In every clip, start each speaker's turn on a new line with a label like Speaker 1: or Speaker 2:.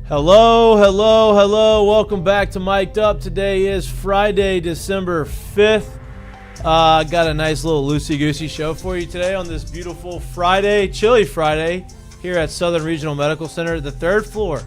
Speaker 1: Hello, hello, hello. Welcome back to Mik'd. Today is Friday, December 5th. Got a nice little loosey-goosey show for you today on this beautiful Friday, chilly Friday, here at Southern Regional Medical Center. The third floor,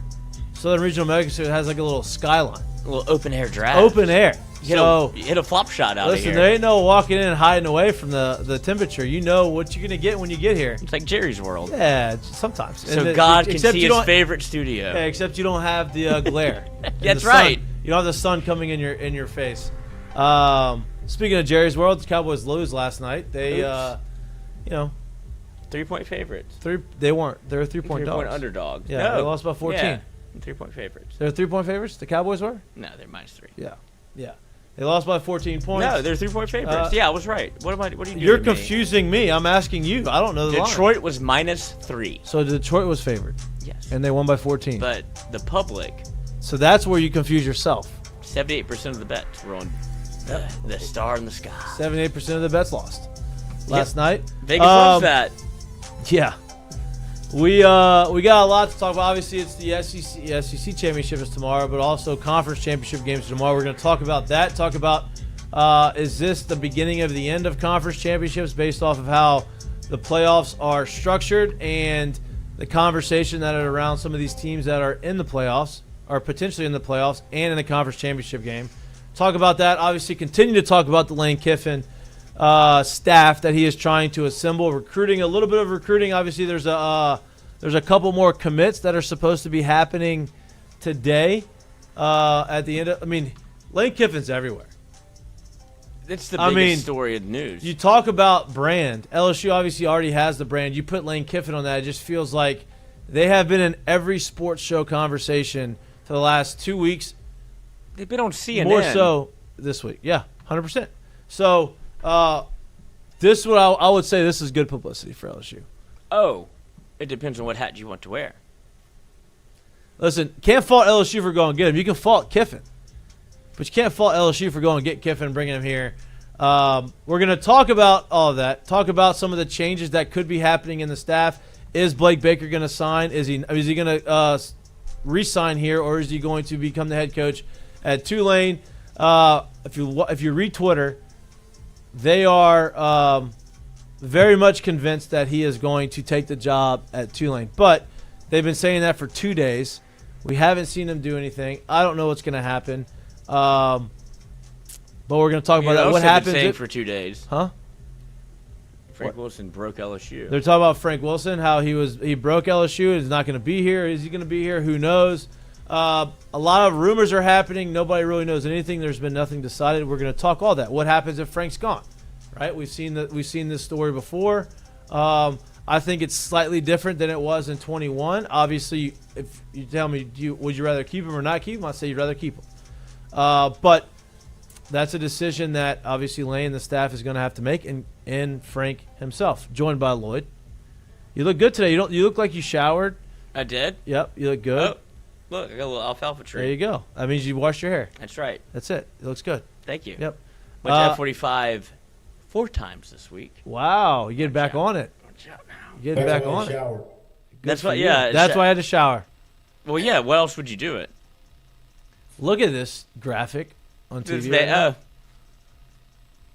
Speaker 1: Southern Regional Medical Center, has like a little skyline.
Speaker 2: A little open air draft.
Speaker 1: Open air.
Speaker 2: You hit a flop shot out of here.
Speaker 1: Listen, there ain't no walking in and hiding away from the temperature. You know what you're going to get when you get here.
Speaker 2: It's like Jerry's World.
Speaker 1: Yeah, sometimes.
Speaker 2: So God can see his favorite studio.
Speaker 1: Yeah, except you don't have the glare.
Speaker 2: That's right.
Speaker 1: You don't have the sun coming in your face. Speaking of Jerry's World, the Cowboys lose last night. They,
Speaker 2: 3-point favorites.
Speaker 1: They weren't. They were 3-point dogs.
Speaker 2: 3-point underdogs.
Speaker 1: Yeah,
Speaker 2: no.
Speaker 1: they lost by 14.
Speaker 2: Yeah. 3-point favorites.
Speaker 1: They're 3-point favorites? The Cowboys were?
Speaker 2: No, they're -3.
Speaker 1: Yeah. They lost by 14 points.
Speaker 2: No, they're 3-point favorites. Yeah, I was right. What are you doing?
Speaker 1: You're confusing me. I'm asking you. I don't know the line.
Speaker 2: Detroit was -3.
Speaker 1: So Detroit was favored.
Speaker 2: Yes.
Speaker 1: And they won by 14.
Speaker 2: But the public.
Speaker 1: So that's where you confuse yourself.
Speaker 2: 78% of the bets were on the star in the sky.
Speaker 1: 78% of the bets lost last night.
Speaker 2: Vegas loves that.
Speaker 1: Yeah. We got a lot to talk about. Obviously, it's the SEC championship is tomorrow, but also conference championship games tomorrow. We're going to talk about that. Talk about is this the beginning of the end of conference championships based off of how the playoffs are structured and the conversation that are around some of these teams that are in the playoffs, are potentially in the playoffs and in the conference championship game. Talk about that. Obviously, continue to talk about the Lane Kiffin staff that he is trying to assemble, recruiting, a little bit of recruiting. Obviously, there's a couple more commits that are supposed to be happening today. At the end of, Lane Kiffin's everywhere.
Speaker 2: It's the biggest story of the news.
Speaker 1: You talk about brand. LSU obviously already has the brand. You put Lane Kiffin on that, it just feels like they have been in every sports show conversation for the last 2 weeks.
Speaker 2: They've been on CNN.
Speaker 1: More so this week. Yeah, 100%. So, this is what I would say. This is good publicity for LSU.
Speaker 2: Oh, it depends on what hat you want to wear.
Speaker 1: Listen, can't fault LSU for going and get him. You can fault Kiffin, but you can't fault LSU for going and get Kiffin and bringing him here. We're going to talk about all of that. Talk about some of the changes that could be happening in the staff. Is Blake Baker going to sign? Is he going to re-sign here, or is he going to become the head coach at Tulane? If you read Twitter, they are very much convinced that he is going to take the job at Tulane. But they've been saying that for 2 days. We haven't seen him do anything. I don't know what's going to happen. But we're going to talk about that. What happens
Speaker 2: saying for 2 days?
Speaker 1: Huh?
Speaker 2: Frank Wilson broke LSU.
Speaker 1: They're talking about Frank Wilson, how he broke LSU. He's not going to be here. Is he going to be here? Who knows? A lot of rumors are happening. Nobody really knows anything. There's been nothing decided. We're going to talk all that. What happens if Frank's gone? Right? We've seen this story before. I think it's slightly different than it was in 21. Obviously, if you tell me, would you rather keep him or not keep him? I'd say you'd rather keep him. But that's a decision that obviously Lane and the staff is going to have to make, and Frank himself, joined by Lloyd. You look good today. You look like you showered.
Speaker 2: I did?
Speaker 1: Yep, you look good.
Speaker 2: Oh, look, I got a little alfalfa tree.
Speaker 1: There you go. That means you washed your hair.
Speaker 2: That's right.
Speaker 1: That's it. It looks good.
Speaker 2: Thank you.
Speaker 1: Yep.
Speaker 2: Went to F45 4 times this week.
Speaker 1: Wow, you get back on it.
Speaker 2: Watch out now.
Speaker 1: You get back on it.
Speaker 3: Shower.
Speaker 2: That's why. Yeah.
Speaker 1: That's why I had to shower.
Speaker 2: Well, yeah. What else would you do it?
Speaker 1: Look at this graphic on TV. Right now.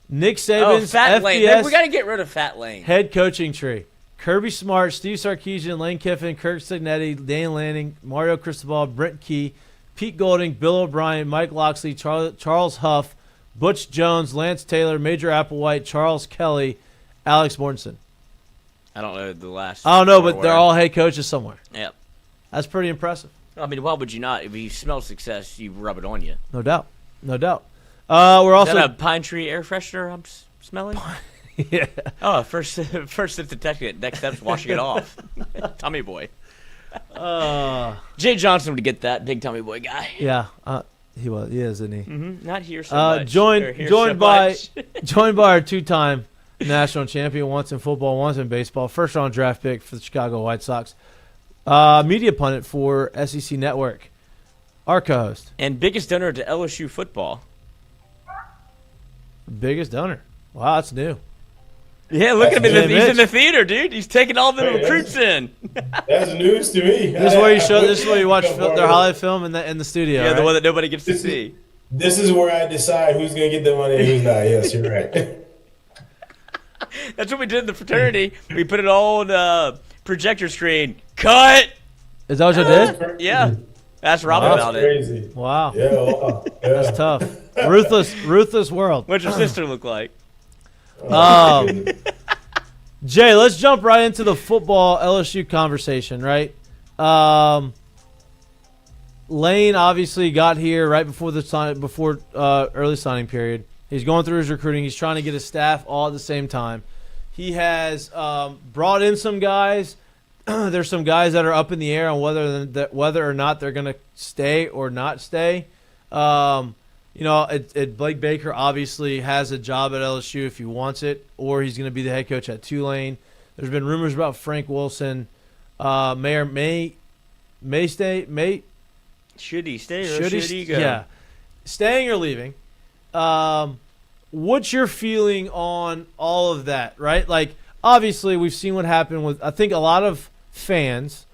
Speaker 1: Nick
Speaker 2: Oh,
Speaker 1: Saban's
Speaker 2: Fat Lane.
Speaker 1: FBS
Speaker 2: We got to get rid of Fat Lane.
Speaker 1: head coaching tree. Kirby Smart, Steve Sarkisian, Lane Kiffin, Kirk Signetti, Dan Lanning, Mario Cristobal, Brent Key, Pete Golding, Bill O'Brien, Mike Loxley, Charles Huff, Butch Jones, Lance Taylor, Major Applewhite, Charles Kelly, Alex Mortensen.
Speaker 2: I don't know the last.
Speaker 1: I don't know, but they're all head coaches somewhere.
Speaker 2: Yep.
Speaker 1: That's pretty impressive.
Speaker 2: I mean, why would you not? If you smell success, you rub it on you.
Speaker 1: No doubt. No doubt. We're also
Speaker 2: Is that a pine tree air freshener I'm smelling?
Speaker 1: yeah.
Speaker 2: Oh, first step detecting it. Next step's washing it off. Tummy boy. Jay Johnson would get that big tummy boy guy.
Speaker 1: Yeah. He was. He is, isn't he?
Speaker 2: Mm-hmm. Not here so much.
Speaker 1: Joined by our two-time national champion, once in football, once in baseball, first-round draft pick for the Chicago White Sox, media pundit for SEC Network, our co-host.
Speaker 2: And biggest donor to LSU football.
Speaker 1: Biggest donor. Wow, that's new.
Speaker 2: Yeah, look at him.
Speaker 3: That's
Speaker 2: He's in the theater, dude. He's taking all the recruits in.
Speaker 3: That's news to me.
Speaker 1: This is where you show. This is where you watch their highlight film in the studio.
Speaker 2: Yeah,
Speaker 1: right?
Speaker 2: the one that nobody gets to see.
Speaker 3: This is where I decide who's going to get the money and who's not. Yes, you're right.
Speaker 2: That's what we did in the fraternity. We put it all on the projector screen. Cut.
Speaker 1: Is that what you did?
Speaker 2: Yeah. Ask Rob about
Speaker 3: crazy.
Speaker 2: it.
Speaker 1: Wow.
Speaker 3: Yeah, wow. Yeah.
Speaker 1: That's tough. Ruthless world.
Speaker 2: What's your sister look like?
Speaker 1: Jay, let's jump right into the football LSU conversation, right? Lane obviously got here right before early signing period. He's going through his recruiting. He's trying to get his staff all at the same time. He has brought in some guys. There's some guys that are up in the air on whether or not they're going to stay or not stay. Blake Baker obviously has a job at LSU if he wants it, or he's going to be the head coach at Tulane. There's been rumors about Frank Wilson. May stay.
Speaker 2: Should he stay or should he go?
Speaker 1: Yeah, staying or leaving. What's your feeling on all of that, right? Like, obviously, we've seen what happened with – I think a lot of fans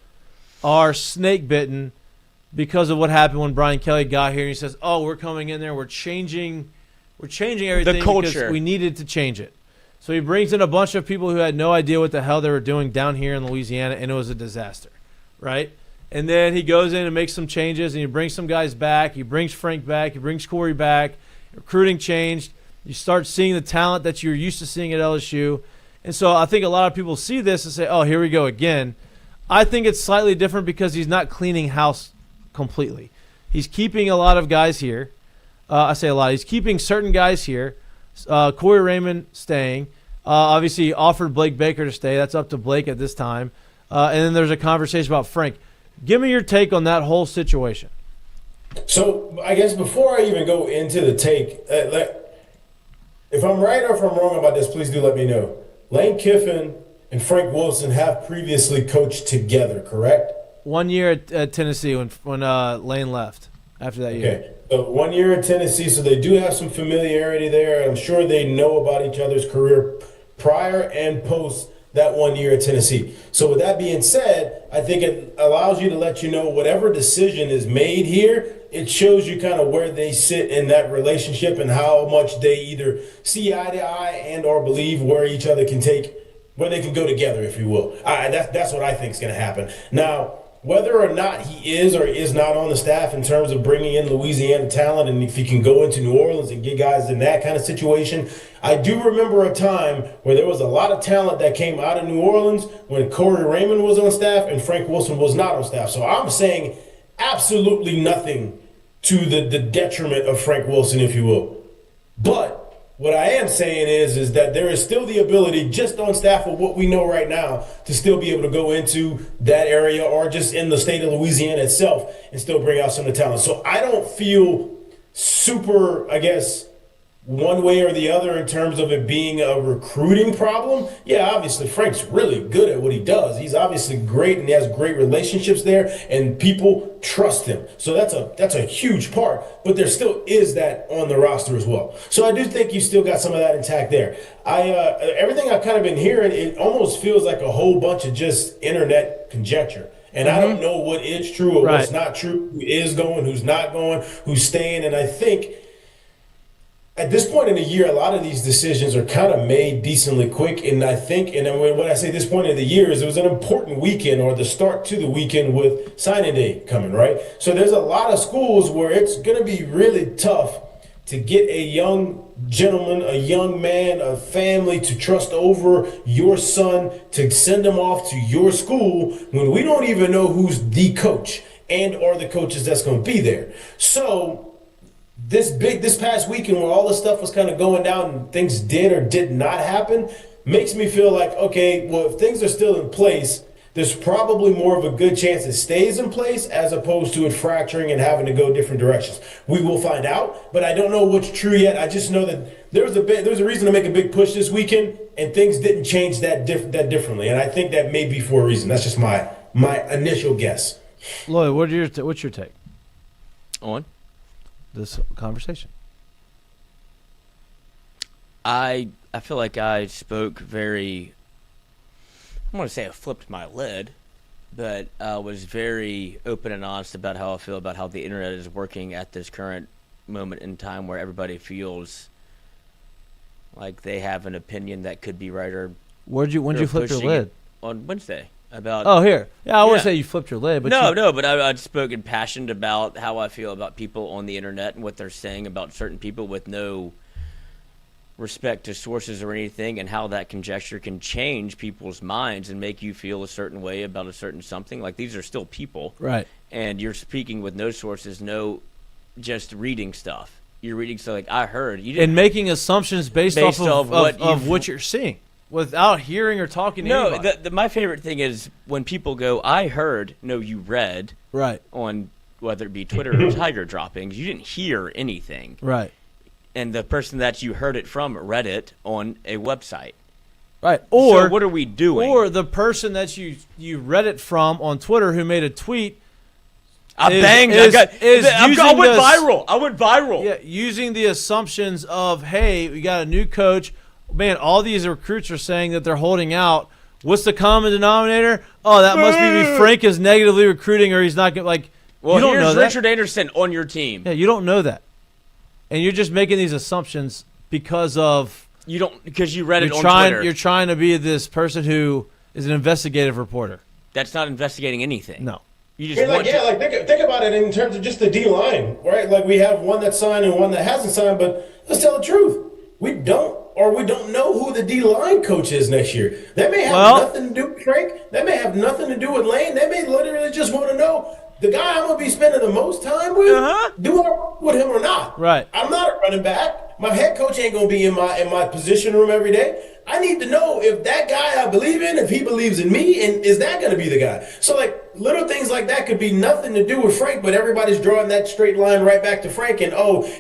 Speaker 1: are snake bitten because of what happened when Brian Kelly got here and he says, "Oh, we're coming in there, we're changing everything
Speaker 2: the culture
Speaker 1: because we needed to change it." So he brings in a bunch of people who had no idea what the hell they were doing down here in Louisiana, and it was a disaster, right? And then he goes in and makes some changes, and he brings some guys back. He brings Frank back. He brings Corey back. Recruiting changed. You start seeing the talent that you're used to seeing at LSU. And so I think a lot of people see this and say, "Oh, here we go again." I think it's slightly different because he's not cleaning house completely. He's keeping a lot of guys here. I say a lot. He's keeping certain guys here. Corey Raymond staying. Obviously, he offered Blake Baker to stay. That's up to Blake at this time. And then there's a conversation about Frank. Give me your take on that whole situation.
Speaker 3: So I guess before I even go into the take, if I'm right or if I'm wrong about this, please do let me know. Lane Kiffin and Frank Wilson have previously coached together, correct?
Speaker 1: 1 year at Tennessee when Lane left after that year.
Speaker 3: Okay, so 1 year at Tennessee, so they do have some familiarity there. I'm sure they know about each other's career prior and post that 1 year at Tennessee. So with that being said, I think it allows you to let you know whatever decision is made here, it shows you kind of where they sit in that relationship and how much they either see eye to eye and or believe where each other can take, where they can go together, if you will. That's what I think is going to happen. Now, whether or not he is or is not on the staff in terms of bringing in Louisiana talent, and if he can go into New Orleans and get guys in that kind of situation, I do remember a time where there was a lot of talent that came out of New Orleans when Corey Raymond was on staff and Frank Wilson was not on staff. So I'm saying absolutely nothing to the detriment of Frank Wilson, if you will. But what I am saying is that there is still the ability, just on staff of what we know right now, to still be able to go into that area or just in the state of Louisiana itself and still bring out some of the talent. So I don't feel super, I guess, one way or the other in terms of it being a recruiting problem. Yeah, obviously Frank's really good at what he does. He's obviously great and he has great relationships there and people trust him. So that's a huge part, but there still is that on the roster as well. So I do think you still got some of that intact there. Everything I've kind of been hearing, it almost feels like a whole bunch of just internet conjecture. And I don't know what is true or what's not true, who is going, who's not going, who's staying. And I think at this point in the year, a lot of these decisions are kind of made decently quick. And I think, and when I say this point of the year, is it was an important weekend or the start to the weekend with signing day coming, right? So there's a lot of schools where it's going to be really tough to get a young gentleman, a young man, a family to trust over your son, to send them off to your school when we don't even know who's the coach and or the coaches that's going to be there. So this past weekend where all this stuff was kind of going down and things did or did not happen makes me feel like, okay, well, if things are still in place, there's probably more of a good chance it stays in place as opposed to it fracturing and having to go different directions. We will find out, but I don't know what's true yet. I just know that there was a reason to make a big push this weekend, and things didn't change that differently. And I think that may be for a reason. That's just my initial guess.
Speaker 1: Lloyd, what's your take
Speaker 2: On
Speaker 1: this conversation?
Speaker 2: I I feel like I spoke very. I want to say I flipped my lid, but I was very open and honest about how I feel about how the internet is working at this current moment in time, where everybody feels like they have an opinion that could be right or.
Speaker 1: When did you flip your lid?
Speaker 2: On Wednesday. About.
Speaker 1: Oh, here. Yeah, I wouldn't say you flipped your lid, but
Speaker 2: but I'd spoken passionate about how I feel about people on the internet and what they're saying about certain people with no respect to sources or anything, and how that conjecture can change people's minds and make you feel a certain way about a certain something. Like, these are still people.
Speaker 1: Right.
Speaker 2: And you're speaking with no sources, no just reading stuff. You're reading stuff like, I heard. You didn't,
Speaker 1: and making assumptions based off of what you're seeing. Without hearing or talking to anybody.
Speaker 2: My favorite thing is when people go, I heard, no, you read.
Speaker 1: Right.
Speaker 2: On whether it be Twitter or Tiger droppings. You didn't hear anything.
Speaker 1: Right.
Speaker 2: And the person that you heard it from read it on a website.
Speaker 1: Right. Or
Speaker 2: so what are we doing?
Speaker 1: Or the person that you read it from on Twitter who made a tweet.
Speaker 2: I went viral.
Speaker 1: Yeah, using the assumptions of, hey, we got a new coach. Man, all these recruits are saying that they're holding out. What's the common denominator? Oh, that must be Frank is negatively recruiting, or he's not going like.
Speaker 2: Well,
Speaker 1: you don't know that.
Speaker 2: Richard Anderson on your team.
Speaker 1: Yeah, you don't know that, and you're just making these assumptions because
Speaker 2: you read it on Twitter.
Speaker 1: You're trying to be this person who is an investigative reporter.
Speaker 2: That's not investigating anything.
Speaker 1: No.
Speaker 3: You just think about it in terms of just the D-line, right? Like, we have one that's signed and one that hasn't signed, but let's tell the truth. We don't know who the D-line coach is next year. That may have nothing to do with Frank. That may have nothing to do with Lane. They may literally just want to know the guy I'm going to be spending the most time with, do I work with him or not?
Speaker 1: Right.
Speaker 3: I'm not a running back. My head coach ain't going to be in my position room every day. I need to know if that guy I believe in, if he believes in me, and is that going to be the guy? So, like, little things like that could be nothing to do with Frank, but everybody's drawing that straight line right back to Frank, and,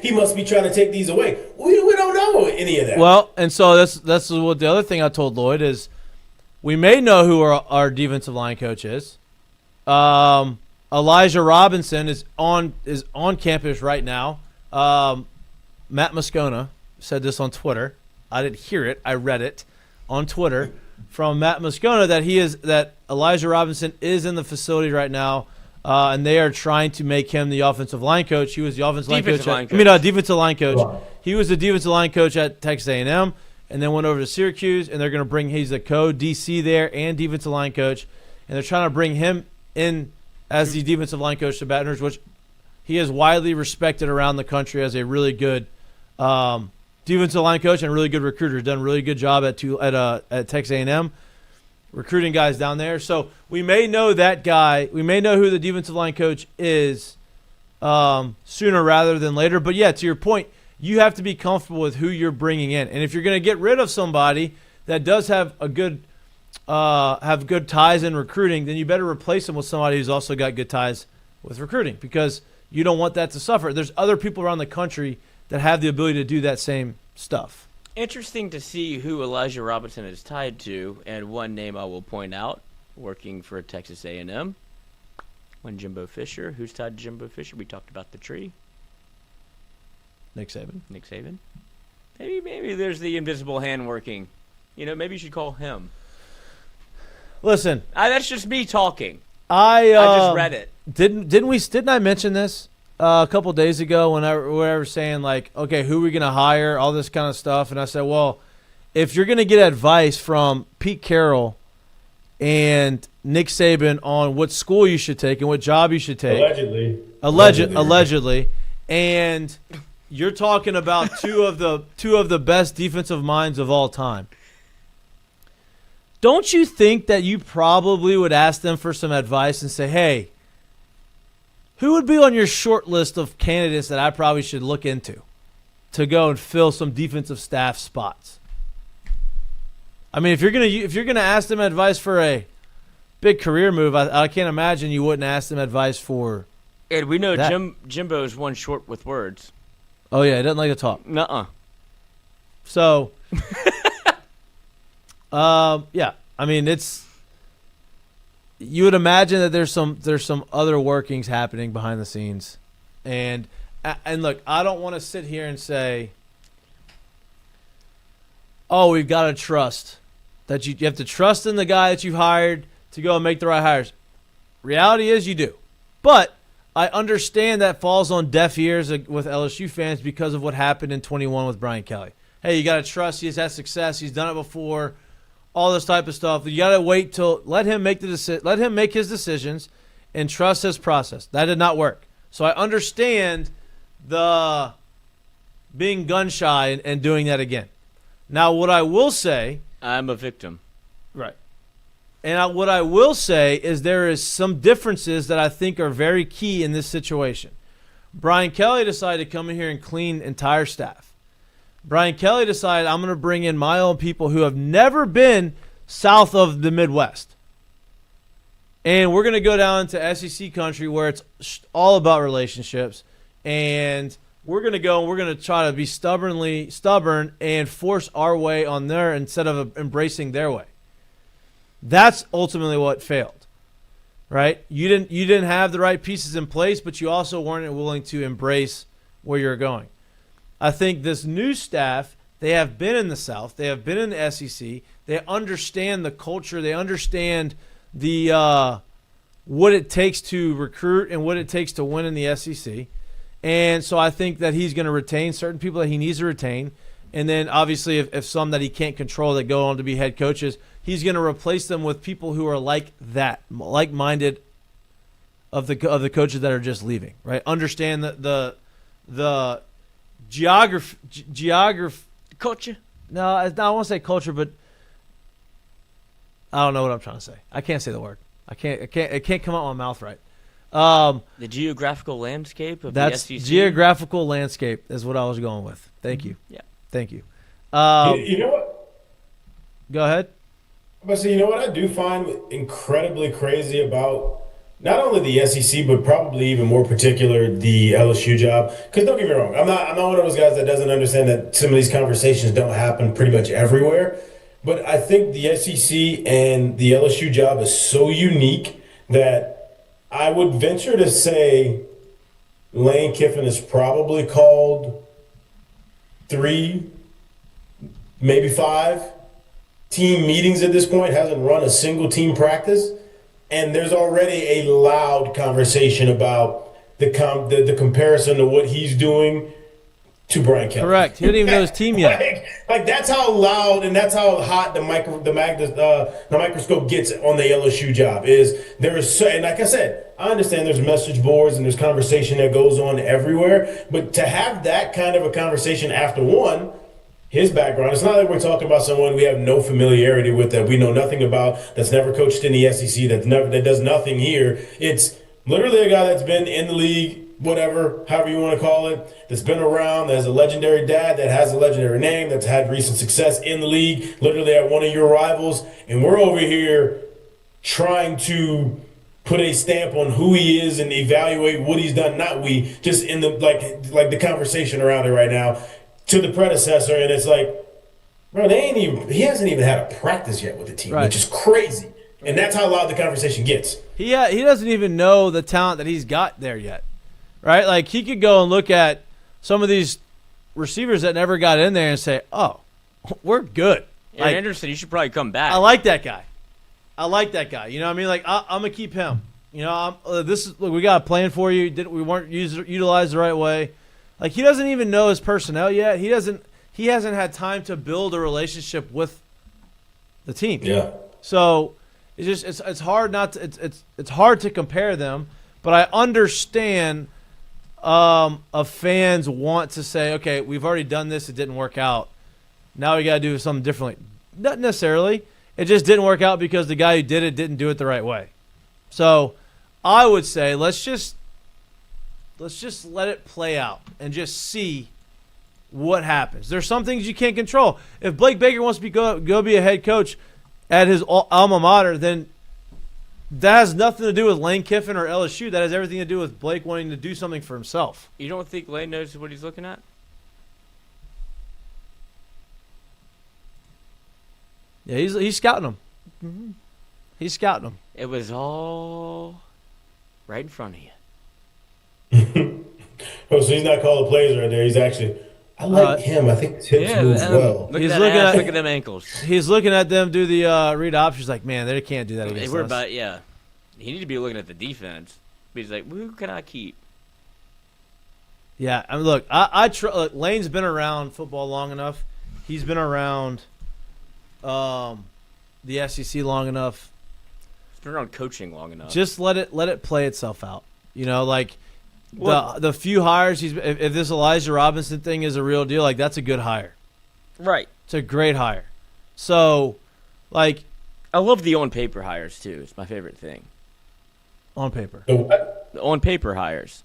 Speaker 3: he must be trying to take these away. We don't know any of that.
Speaker 1: Well, and so that's what the other thing I told Lloyd is we may know who our defensive line coach is. Elijah Robinson is on campus right now. Matt Moscona said this on Twitter. I didn't hear it. I read it on Twitter from Matt Moscona that Elijah Robinson is in the facility right now, and they are trying to make him the offensive line coach. He was the defensive line coach. Wow. He was the defensive line coach at Texas A&M, and then went over to Syracuse, and they're going to bring. He's the co-DC there and defensive line coach, and they're trying to bring him in as the defensive line coach to Baton Rouge, which he is widely respected around the country as a really good defensive line coach and a really good recruiter. Done a really good job at Texas A&M recruiting guys down there. So we may know that guy. We may know who the defensive line coach is sooner rather than later. But, yeah, to your point, you have to be comfortable with who you're bringing in. And if you're going to get rid of somebody that does have good ties in recruiting, then you better replace them with somebody who's also got good ties with recruiting, because you don't want that to suffer. There's other people around the country that have the ability to do that same stuff.
Speaker 2: Interesting to see who Elijah Robinson is tied to, and one name I will point out, working for Texas A&M, when Jimbo Fisher. Who's tied to Jimbo Fisher? We talked about the tree.
Speaker 1: Nick Saban.
Speaker 2: Maybe there's the invisible hand working. Maybe you should call him.
Speaker 1: Listen,
Speaker 2: that's just me talking.
Speaker 1: I
Speaker 2: just read it.
Speaker 1: Didn't I mention this a couple days ago when I was saying, like, okay, who are we going to hire, all this kind of stuff, and I said, well, if you're going to get advice from Pete Carroll and Nick Saban on what school you should take and what job you should take, allegedly, and you're talking about two of the best defensive minds of all time, don't you think that you probably would ask them for some advice and say, hey, who would be on your short list of candidates that I probably should look into to go and fill some defensive staff spots? I mean, if you're gonna ask them advice for a big career move, I can't imagine you wouldn't ask them advice for.
Speaker 2: Ed, we know Jimbo's one short with words.
Speaker 1: Oh yeah, he doesn't like to talk.
Speaker 2: Nuh-uh.
Speaker 1: So, yeah, I mean it's. You would imagine that there's some other workings happening behind the scenes, and look, I don't want to sit here and say, oh, we've got to trust. That you have to trust in the guy that you've hired to go and make the right hires. Reality is you do. But I understand that falls on deaf ears with LSU fans because of what happened in 21 with Brian Kelly. Hey, you got to trust he's had success. He's done it before. All this type of stuff. You got to wait till let him make his decisions and trust his process. That did not work. So I understand the being gun shy and doing that again. Now, what I will say,
Speaker 2: I'm a victim.
Speaker 1: right. And what I will say is there is some differences that I think are very key in this situation. Brian Kelly decided to come in here and clean entire staff. Brian Kelly decided I'm going to bring in my own people who have never been south of the Midwest. And we're going to go down to SEC country where it's all about relationships. And we're going to go and we're going to try to be stubborn and force our way on there instead of embracing their way. That's ultimately what failed, right? You didn't have the right pieces in place, but you also weren't willing to embrace where you're going. I think this new staff, they have been in the South, they have been in the SEC, they understand the culture, they understand the what it takes to recruit and what it takes to win in the SEC. And so I think that he's going to retain certain people that he needs to retain. And then obviously if some that he can't control that go on to be head coaches, he's going to replace them with people who are like that, like-minded of the coaches that are just leaving, right? Understand the geography.
Speaker 2: Culture?
Speaker 1: No, I don't want to say culture, but I don't know what I'm trying to say. I can't say the word. It can't come out of my mouth right.
Speaker 2: The geographical landscape of
Speaker 1: that's
Speaker 2: the SEC?
Speaker 1: Geographical landscape is what I was going with. Thank you.
Speaker 2: Yeah.
Speaker 1: Thank you.
Speaker 3: You know what?
Speaker 1: Go ahead.
Speaker 3: But see, you know what I do find incredibly crazy about not only the SEC, but probably even more particular the LSU job. Because don't get me wrong, I'm not one of those guys that doesn't understand that some of these conversations don't happen pretty much everywhere. But I think the SEC and the LSU job is so unique that I would venture to say Lane Kiffin is probably called 3, maybe 5 team meetings at this point, hasn't run a single team practice, and there's already a loud conversation about the comparison to what he's doing to Brian Kelly.
Speaker 1: Correct. He didn't even know his team yet.
Speaker 3: Like that's how loud and that's how hot the microscope gets on the LSU job. And like I said, I understand there's message boards and there's conversation that goes on everywhere, but to have that kind of a conversation after his background, it's not like we're talking about someone we have no familiarity with, that we know nothing about, that's never coached in the SEC, that does nothing here. It's literally a guy that's been in the league, whatever, however you want to call it, that's been around, that has a legendary dad, that has a legendary name, that's had recent success in the league, literally at one of your rivals. And we're over here trying to put a stamp on who he is and evaluate what he's done. Not we, just in the like the conversation around it right now to the predecessor. And it's like, bro, he hasn't even had a practice yet with the team,
Speaker 1: right,
Speaker 3: which is crazy. And that's how loud the conversation gets.
Speaker 1: He doesn't even know the talent that he's got there yet, right? Like, he could go and look at some of these receivers that never got in there and say, oh, we're good.
Speaker 2: Yeah,
Speaker 1: like,
Speaker 2: Anderson, you should probably come back.
Speaker 1: I like that guy. You know what I mean? Like, I'm going to keep him. You know, we got a plan for you. We weren't utilized the right way. Like, he doesn't even know his personnel yet. He hasn't had time to build a relationship with the team.
Speaker 3: Yeah.
Speaker 1: So it's hard it's hard to compare them, but I understand of fans want to say, okay, we've already done this, it didn't work out. Now we got to do something differently. Not necessarily. It just didn't work out because the guy who did it didn't do it the right way. So I would say let's just let it play out and just see what happens. There's some things you can't control. If Blake Baker wants to go be a head coach at his alma mater, then that has nothing to do with Lane Kiffin or LSU. That has everything to do with Blake wanting to do something for himself.
Speaker 2: You don't think Lane knows what he's looking at?
Speaker 1: Yeah, he's scouting them. Mm-hmm. He's scouting them.
Speaker 2: It was all right in front of you.
Speaker 3: Oh, so he's not calling plays right there. He's actually, I like him. I think his hips move well.
Speaker 2: Look at them ankles.
Speaker 1: He's looking at them do the read options like, man, they can't do that against us.
Speaker 2: He need to be looking at the defense. But he's like, who can I keep?
Speaker 1: Yeah, I mean, look, look, Lane's been around football long enough. He's been around the SEC long enough.
Speaker 2: He's been around coaching long enough.
Speaker 1: Just let it play itself out. You know, like the few hires if this Elijah Robinson thing is a real deal, like that's a good hire.
Speaker 2: Right.
Speaker 1: It's a great hire. So, like,
Speaker 2: I love the on paper hires too. It's my favorite thing.
Speaker 1: On paper.
Speaker 2: The on paper hires.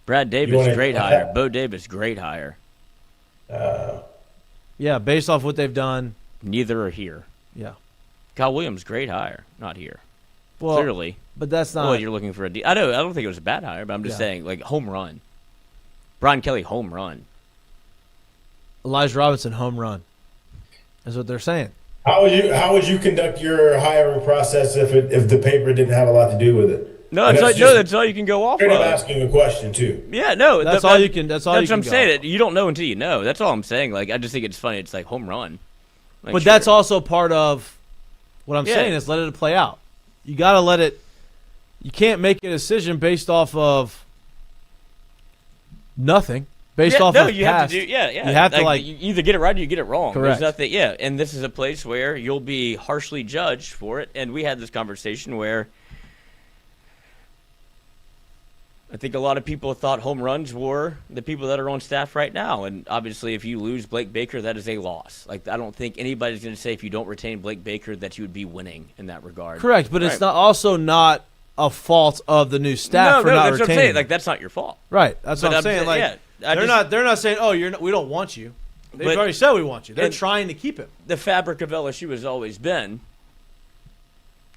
Speaker 2: Brad Davis, great hire. Bo Davis, great hire.
Speaker 1: Yeah, based off what they've done.
Speaker 2: Neither are here.
Speaker 1: Yeah.
Speaker 2: Kyle Williams, great hire. Not here.
Speaker 1: Well,
Speaker 2: clearly.
Speaker 1: But that's not.
Speaker 2: Well, you're looking for a I don't think it was a bad hire, but I'm just saying, like, home run. Brian Kelly, home run.
Speaker 1: Elijah Robinson, home run. That's what they're saying.
Speaker 3: How would you conduct your hiring process if the paper didn't have a lot to do with it?
Speaker 2: No, that's all you can go off of.
Speaker 3: I'm asking a question too.
Speaker 2: Yeah, no,
Speaker 1: that's all you can. That's all. That's
Speaker 2: what I'm saying. You don't know until you know. That's all I'm saying. Like, I just think it's funny. It's like home run. Like,
Speaker 1: but that's also part of what I'm saying is let it play out. You got to let it. You can't make a decision based off of nothing. Based off of
Speaker 2: you
Speaker 1: past.
Speaker 2: have to do. Yeah.
Speaker 1: You have to
Speaker 2: you either get it right or you get it wrong.
Speaker 1: Correct.
Speaker 2: There's nothing. Yeah, and this is a place where you'll be harshly judged for it. And we had this conversation where I think a lot of people thought home runs were the people that are on staff right now. And obviously, if you lose Blake Baker, that is a loss. Like, I don't think anybody's going to say if you don't retain Blake Baker that you would be winning in that regard.
Speaker 1: Correct, but it's not a fault of the new staff for not
Speaker 2: that's
Speaker 1: retaining.
Speaker 2: What I'm saying. Like, that's not your fault.
Speaker 1: Right, that's what I'm saying. Like, they're not saying, oh, we don't want you. They've already said we want you. They're trying to keep him.
Speaker 2: The fabric of LSU has always been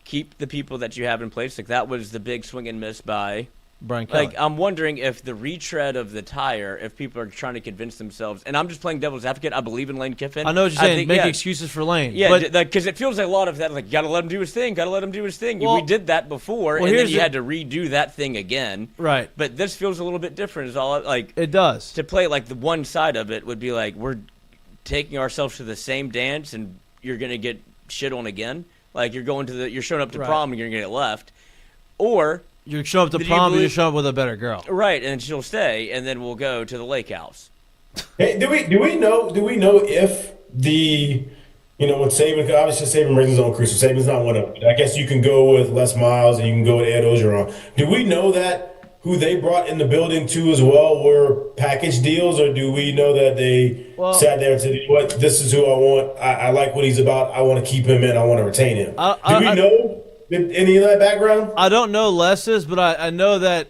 Speaker 2: keep the people that you have in place. Like, that was the big swing and miss by
Speaker 1: Brian Kelly.
Speaker 2: Like, I'm wondering if the retread of the tire, if people are trying to convince themselves, and I'm just playing devil's advocate. I believe in Lane Kiffin.
Speaker 1: I know what you're saying. Make excuses for Lane.
Speaker 2: Yeah, because it feels like a lot of that, like, got to let him do his thing, got to let him do his thing. We did that before, and then you had to redo that thing again.
Speaker 1: Right.
Speaker 2: But this feels a little bit different. Is all like
Speaker 1: it does.
Speaker 2: To play like the one side of it would be like we're taking ourselves to the same dance, and you're gonna get shit on again. Like you're showing up to prom and you're gonna get left, or
Speaker 1: you're showing up to prom and you're showing up with a better girl.
Speaker 2: Right, and she'll stay, and then we'll go to the lake house.
Speaker 3: Hey, do we know if when Saban, obviously Saban brings his own crew, so Saban's not one of them. I guess you can go with Les Miles and you can go with Ed Ogeron. Do we know that who they brought in the building too as well were package deals, or do we know that they sat there and said, "What? This is who I want. I like what he's about. I want to keep him in. I want to retain him." Do we know any of that background?
Speaker 1: I don't know Les's, but I know that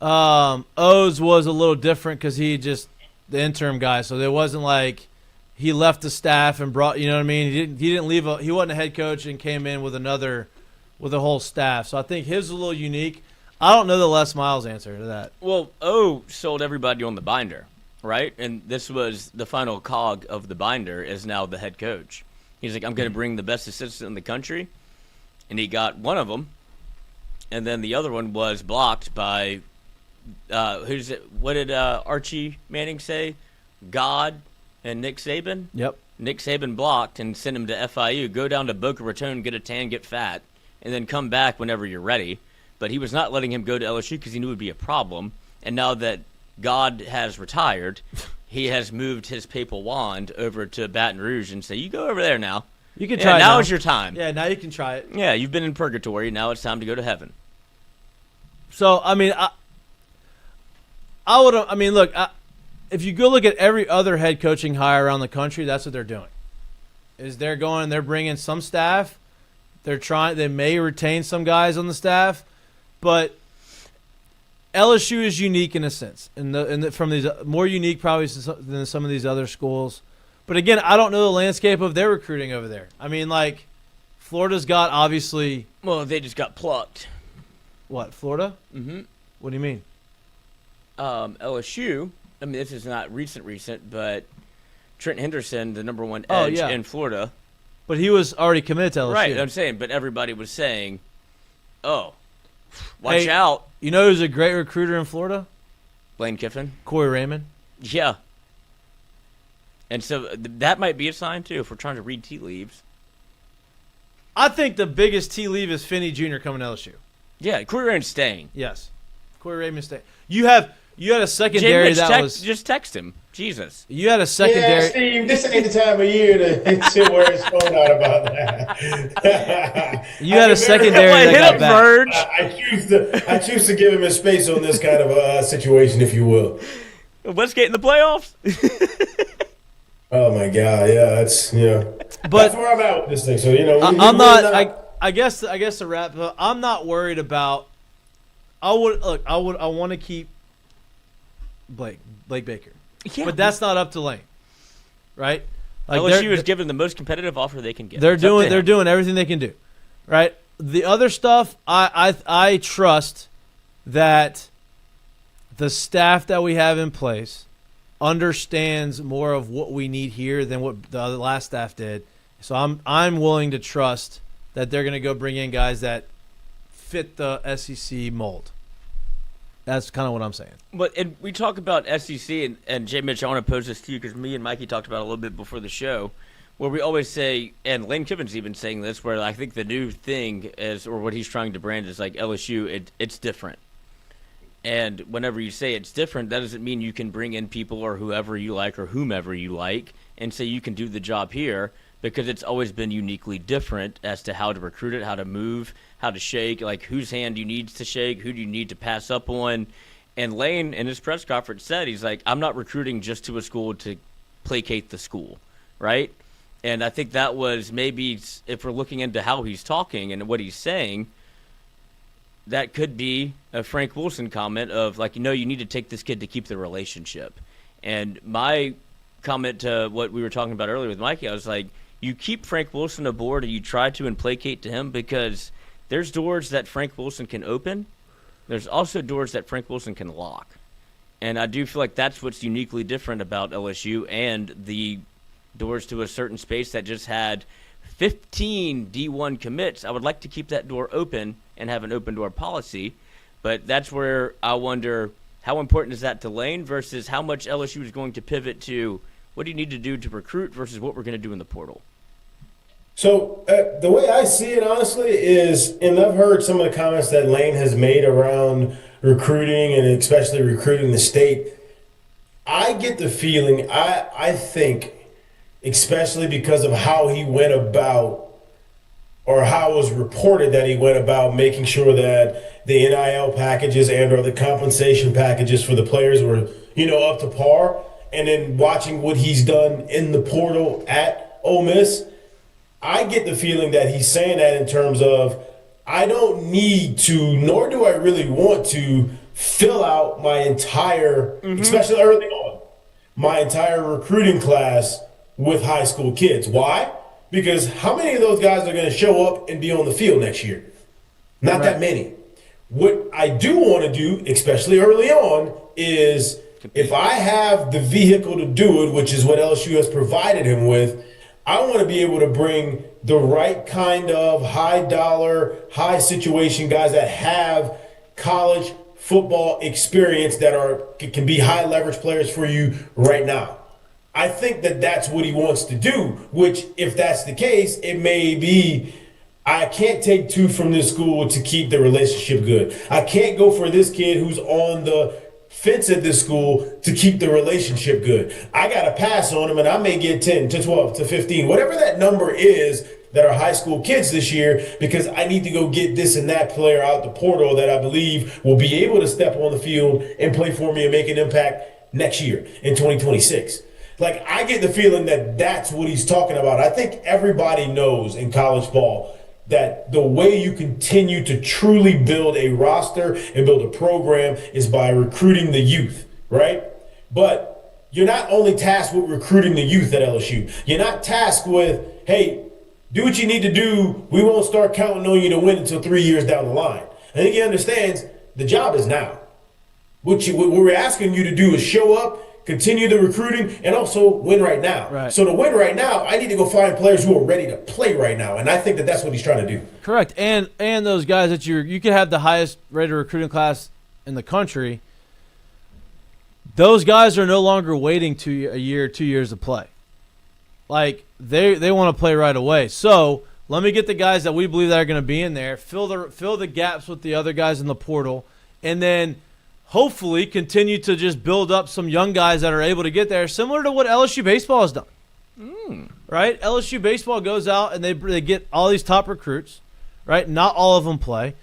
Speaker 1: O's was a little different because he just the interim guy, so there wasn't like he left the staff and brought. You know what I mean? He didn't leave. He wasn't a head coach and came in with a whole staff. So I think his is a little unique. I don't know the Les Miles answer to that.
Speaker 2: Well, O sold everybody on the binder, right? And this was the final cog of the binder is now the head coach. He's like, I'm going to bring the best assistant in the country. And he got one of them. And then the other one was blocked by, who's it? What did Archie Manning say? God and Nick Saban?
Speaker 1: Yep.
Speaker 2: Nick Saban blocked and sent him to FIU. Go down to Boca Raton, get a tan, get fat, and then come back whenever you're ready. But he was not letting him go to LSU because he knew it would be a problem. And now that God has retired, he has moved his papal wand over to Baton Rouge and say, you go over there now.
Speaker 1: You can try it
Speaker 2: now. Is your time.
Speaker 1: Yeah, now you can try it.
Speaker 2: Yeah, you've been in purgatory. Now it's time to go to heaven.
Speaker 1: So, I mean, look, if you go look at every other head coaching hire around the country, that's what they're doing. They're bringing some staff. They may retain some guys on the staff. But LSU is unique in a sense, from these more unique probably than some of these other schools. But again, I don't know the landscape of their recruiting over there. I mean, like Florida's got obviously.
Speaker 2: Well, they just got plucked.
Speaker 1: What, Florida?
Speaker 2: Mm-hmm.
Speaker 1: What do you mean?
Speaker 2: LSU. I mean, this is not recent, but Trent Henderson, the number one edge in Florida.
Speaker 1: But he was already committed to LSU.
Speaker 2: Right, I'm saying, but everybody was saying, oh. Watch out.
Speaker 1: You know who's a great recruiter in Florida?
Speaker 2: Lane Kiffin.
Speaker 1: Corey Raymond.
Speaker 2: Yeah. And so that might be a sign, too, if we're trying to read tea leaves.
Speaker 1: I think the biggest tea leaf is Finney Jr. coming to LSU.
Speaker 2: Yeah, Corey Raymond's staying.
Speaker 1: Yes. Corey Raymond staying. You had a secondary
Speaker 2: Just text him. Jesus.
Speaker 1: You had a secondary.
Speaker 3: Yeah, Steve, this ain't the time of year to sit where it's phone out about that.
Speaker 1: You had a secondary that got back.
Speaker 2: Verge.
Speaker 3: I choose to give him his space on this kind of a situation, if you will.
Speaker 2: Westgate in the playoffs.
Speaker 3: Oh my God, yeah, that's
Speaker 1: But
Speaker 3: that's where I'm at with this thing. So
Speaker 1: I'm not. I guess to wrap up, I'm not worried about. I want to keep Blake Baker, but that's not up to Lane, right? Like
Speaker 2: LSU is given the most competitive offer they can get.
Speaker 1: They're doing everything they can do, right? The other stuff, I trust that the staff that we have in place understands more of what we need here than what the last staff did. So I'm willing to trust that they're going to go bring in guys that fit the SEC mold. That's kind of what I'm saying.
Speaker 2: But and we talk about SEC and Jay Mitch, I want to pose this to you because me and Mikey talked about it a little bit before the show, where we always say, and Lane Kiffin's even saying this, where I think the new thing is, or what he's trying to brand is like LSU, it's different. And whenever you say it's different, that doesn't mean you can bring in people or whoever you like or whomever you like and say you can do the job here, because it's always been uniquely different as to how to recruit it, how to move, how to shake, like whose hand you need to shake, who do you need to pass up on. And Lane, in his press conference, said, he's like, I'm not recruiting just to a school to placate the school, right? And I think that was maybe, if we're looking into how he's talking and what he's saying, that could be a Frank Wilson comment of like, you need to take this kid to keep the relationship. And my comment to what we were talking about earlier with Mikey, I was like, you keep Frank Wilson aboard and you try to placate to him, because there's doors that Frank Wilson can open. There's also doors that Frank Wilson can lock. And I do feel like that's what's uniquely different about LSU and the doors to a certain space that just had 15 D1 commits. I would like to keep that door open and have an open door policy. But that's where I wonder, how important is that to Lane versus how much LSU is going to pivot to what do you need to do to recruit versus what we're going to do in the portal?
Speaker 3: So the way I see it, honestly, is, and I've heard some of the comments that Lane has made around recruiting and especially recruiting the state. I get the feeling, I think, especially because of how he went about, or how it was reported that he went about making sure that the NIL packages and or the compensation packages for the players were, up to par. And then watching what he's done in the portal at Ole Miss, I get the feeling that he's saying that in terms of, I don't need to, nor do I really want to, fill out my entire, especially early on, my entire recruiting class with high school kids. Why? Because how many of those guys are going to show up and be on the field next year? Not that many. What I do want to do, especially early on, is if I have the vehicle to do it, which is what LSU has provided him with, I want to be able to bring the right kind of high dollar, high situation guys that have college football experience that can be high leverage players for you right now. I think that that's what he wants to do, which if that's the case, it may be, I can't take two from this school to keep the relationship good. I can't go for this kid who's on the fence at this school to keep the relationship good. I got to pass on him, and I may get 10 to 12 to 15, whatever that number is that are high school kids this year, because I need to go get this and that player out the portal that I believe will be able to step on the field and play for me and make an impact next year in 2026. Like, I get the feeling that that's what he's talking about. I think everybody knows in college ball that the way you continue to truly build a roster and build a program is by recruiting the youth, right? But you're not only tasked with recruiting the youth at LSU. You're not tasked with, hey, do what you need to do. We won't start counting on you to win until 3 years down the line. I think he understands the job is now. What we're asking you to do is show up, continue the recruiting, and also win right now.
Speaker 1: Right.
Speaker 3: So to win right now, I need to go find players who are ready to play right now, and I think that that's what he's trying to do.
Speaker 1: Correct. And those guys that you could have the highest rated recruiting class in the country. Those guys are no longer waiting a year, 2 years to play. like they want to play right away. So let me get the guys that we believe that are going to be in there, fill the gaps with the other guys in the portal, and then hopefully continue to just build up some young guys that are able to get there, similar to what LSU baseball has done. Right? LSU baseball goes out and they get all these top recruits, right? Not all of them play.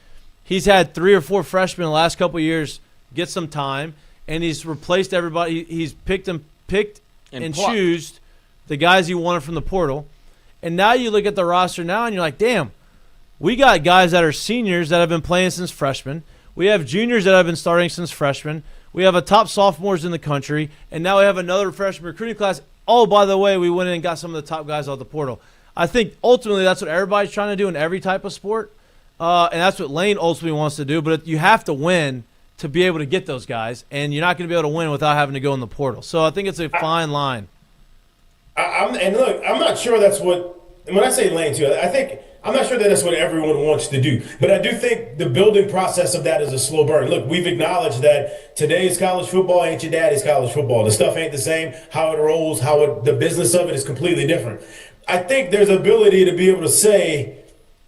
Speaker 1: He's had 3 or 4 freshmen in the last couple of years get some time, and he's replaced everybody. He's picked and choosed the guys he wanted from the portal. And now you look at the roster now and you're like, damn, we got guys that are seniors that have been playing since freshmen. We have juniors that have been starting since freshmen. We have a top sophomores in the country, and now we have another freshman recruiting class. Oh, by the way, we went in and got some of the top guys out the portal. I think ultimately that's what everybody's trying to do in every type of sport, and that's what Lane ultimately wants to do. But you have to win to be able to get those guys, and you're not going to be able to win without having to go in the portal. So I think it's a fine line.
Speaker 3: And look, I'm not sure that's what – when I say Lane, too, I'm not sure that that's what everyone wants to do. But I do think the building process of that is a slow burn. Look, we've acknowledged that today's college football ain't your daddy's college football. The stuff ain't the same. How it rolls, the business of it is completely different. I think there's ability to be able to say,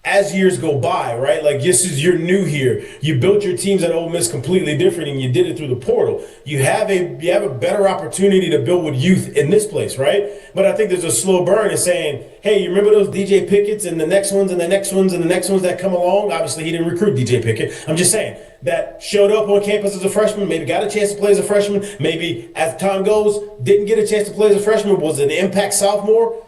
Speaker 3: as years go by, right? Like, you're new here. You built your teams at Ole Miss completely different, and you did it through the portal. You have a better opportunity to build with youth in this place, right? But I think there's a slow burn in saying, hey, you remember those DJ Pickett's and the next ones and the next ones and the next ones that come along? Obviously, he didn't recruit DJ Pickett. I'm just saying that showed up on campus as a freshman, maybe got a chance to play as a freshman, maybe as time goes, didn't get a chance to play as a freshman, was an impact sophomore.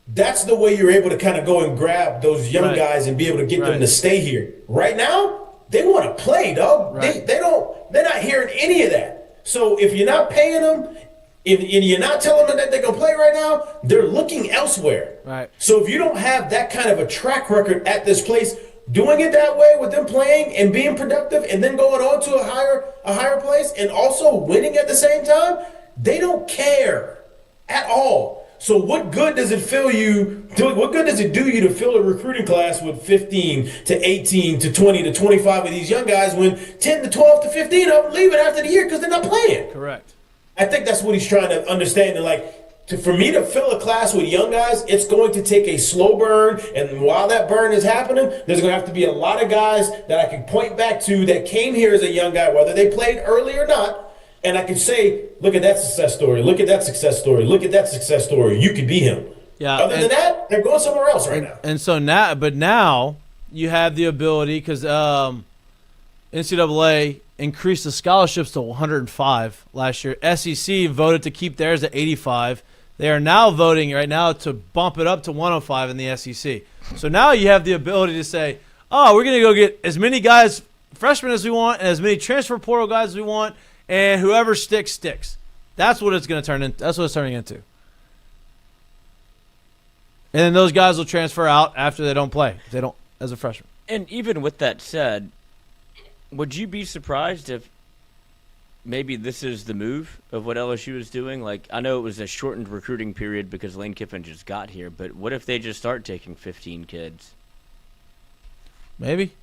Speaker 3: That's the way you're able to kind of go and grab those young guys and be able to get them to stay here. Right now, they want to play, dog. Right. They're not hearing any of that. So if you're not paying them, if you're not telling them that they're going to play right now, they're looking elsewhere.
Speaker 1: Right.
Speaker 3: So if you don't have that kind of a track record at this place, doing it that way with them playing and being productive and then going on to a higher place and also winning at the same time, they don't care at all. So what good does it what good does it do you to fill a recruiting class with 15 to 18 to 20 to 25 of these young guys when 10 to 12 to 15 of them leave it after the year because they're not playing?
Speaker 1: Correct.
Speaker 3: I think that's what he's trying to understand. And for me to fill a class with young guys, it's going to take a slow burn. And while that burn is happening, there's going to have to be a lot of guys that I can point back to that came here as a young guy, whether they played early or not. And I could say, look at that success story. Look at that success story. Look at that success story. You could be him.
Speaker 1: Yeah.
Speaker 3: Other than that, they're going somewhere else right now.
Speaker 1: And so now you have the ability because NCAA increased the scholarships to 105 last year. SEC voted to keep theirs at 85. They are now voting right now to bump it up to 105 in the SEC. So now you have the ability to say, oh, we're going to go get as many guys, freshmen as we want, and as many transfer portal guys as we want. And whoever sticks. That's what it's going to turn into. That's what it's turning into. And then those guys will transfer out after they don't play. If they don't, as a freshman.
Speaker 2: And even with that said, would you be surprised if maybe this is the move of what LSU is doing? Like, I know it was a shortened recruiting period because Lane Kiffin just got here, but what if they just start taking 15 kids?
Speaker 1: Maybe.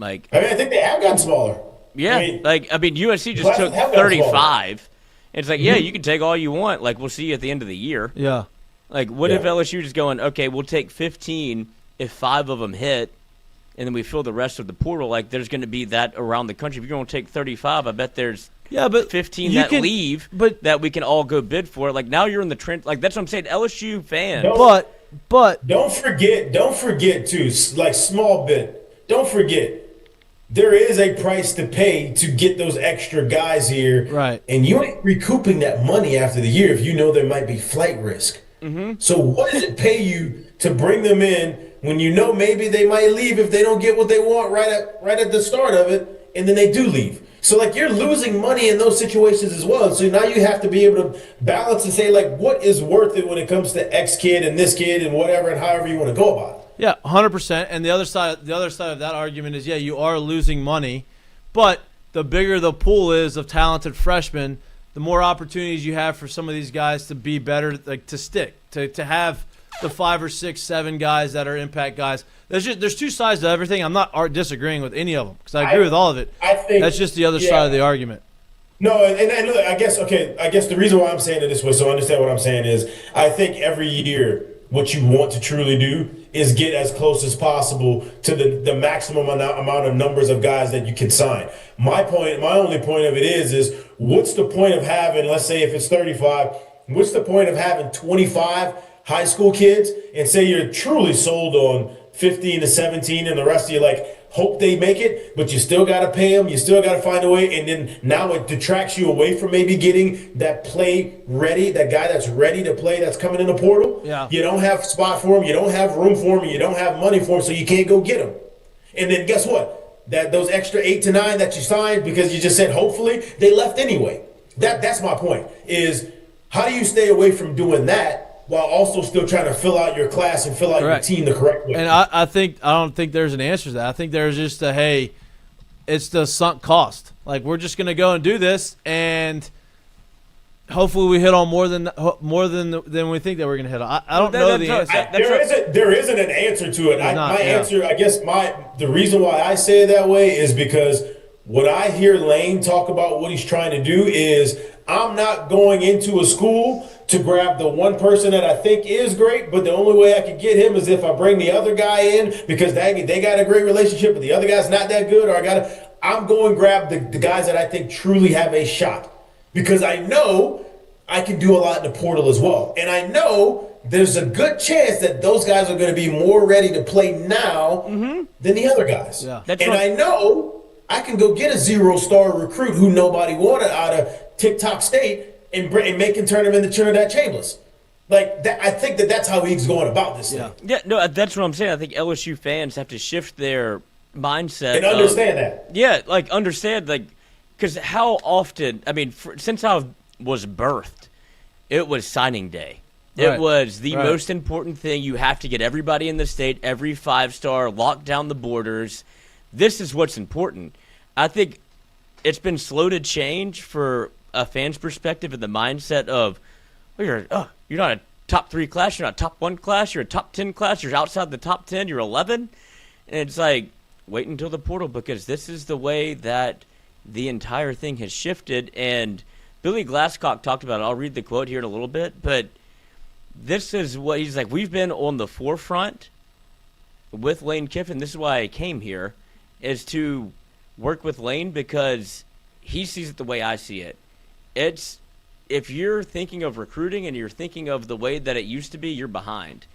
Speaker 3: I think they have gotten smaller.
Speaker 2: Yeah, UNC just took 35. It's like, yeah, you can take all you want. Like, we'll see you at the end of the year.
Speaker 1: Yeah.
Speaker 2: Like, what if LSU just going, okay, we'll take 15 if 5 of them hit, and then we fill the rest of the portal? Like, there's going to be that around the country. If you're going to take 35, I bet there's 15 leave that we can all go bid for. Like, now you're in the trend. Like, that's what I'm saying. LSU fans.
Speaker 1: But
Speaker 3: don't forget, too, like, small bit. Don't forget. There is a price to pay to get those extra guys here.
Speaker 1: Right.
Speaker 3: And you ain't recouping that money after the year if you know there might be flight risk. Mm-hmm. So what does it pay you to bring them in when you know maybe they might leave if they don't get what they want right at the start of it, and then they do leave? So, like, you're losing money in those situations as well. So now you have to be able to balance and say, like, what is worth it when it comes to X kid and this kid and whatever and however you want to go about it.
Speaker 1: Yeah, 100%. And the other side of that argument is, you are losing money, but the bigger the pool is of talented freshmen, the more opportunities you have for some of these guys to be better, like to stick, to have the 5 or 6, 7 guys that are impact guys. There's two sides to everything. I'm not disagreeing with any of them because I agree with all of it.
Speaker 3: I think
Speaker 1: that's just the other side of the argument.
Speaker 3: No, and look, I guess the reason why I'm saying it this way, so understand what I'm saying is, I think every year what you want to truly do is get as close as possible to the maximum amount of numbers of guys that you can sign. My only point of it is what's the point of having, let's say if it's 35, what's the point of having 25 high school kids and say you're truly sold on 15 to 17 and the rest of you like hope they make it, but you still got to pay them. You still got to find a way. And then now it detracts you away from maybe getting that play ready, that guy that's ready to play that's coming in the portal.
Speaker 1: Yeah.
Speaker 3: You don't have spot for him. You don't have room for him. You don't have money for him. So you can't go get him. And then guess what? Those extra 8 to 9 that you signed because you just said hopefully they left anyway. That's my point is how do you stay away from doing that while also still trying to fill out your class and fill out your team the correct way?
Speaker 1: And I don't think there's an answer to that. I think there's just it's the sunk cost. Like we're just gonna go and do this, and hopefully we hit on more than we think that we're gonna hit on. I don't know the answer.
Speaker 3: There isn't an answer to it.
Speaker 1: Answer,
Speaker 3: I guess the reason why I say it that way is because when I hear Lane talk about what he's trying to do is I'm not going into a school to grab the one person that I think is great, but the only way I can get him is if I bring the other guy in because they got a great relationship, but the other guy's not that good, or I'm going to grab the guys that I think truly have a shot because I know I can do a lot in the portal as well. And I know there's a good chance that those guys are going to be more ready to play now than the other guys.
Speaker 1: Yeah.
Speaker 3: I know I can go get a 0-star recruit who nobody wanted out of TikTok State and make him turn him into Trinidad Chambers. Like that, I think that's how he's going about this thing.
Speaker 2: Yeah, no, that's what I'm saying. I think LSU fans have to shift their mindset
Speaker 3: and understand that.
Speaker 2: Yeah, like understand, like, because how often? I mean, since I was birthed, it was signing day. It was the most important thing. You have to get everybody in the state, every 5-star, lock down the borders. This is what's important. I think it's been slow to change for a fan's perspective and the mindset of, you're not a top 3 class, you're not a top 1 class, you're a top 10 class, you're outside the top 10, you're 11. And it's like, wait until the portal because this is the way that the entire thing has shifted. And Billy Glascock talked about it. I'll read the quote here in a little bit, but this is what he's like, we've been on the forefront with Lane Kiffin. This is why I came here, is to work with Lane because he sees it the way I see it. It's if you're thinking of recruiting and you're thinking of the way that it used to be, you're behind.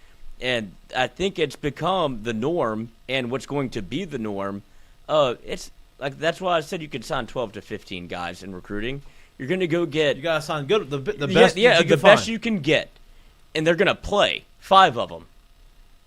Speaker 2: And I think it's become the norm and what's going to be the norm. It's like that's why I said you could sign 12 to 15 guys in recruiting. You're going to go get
Speaker 1: you got to sign good the best
Speaker 2: the best you can get. And they're going to play 5 of them.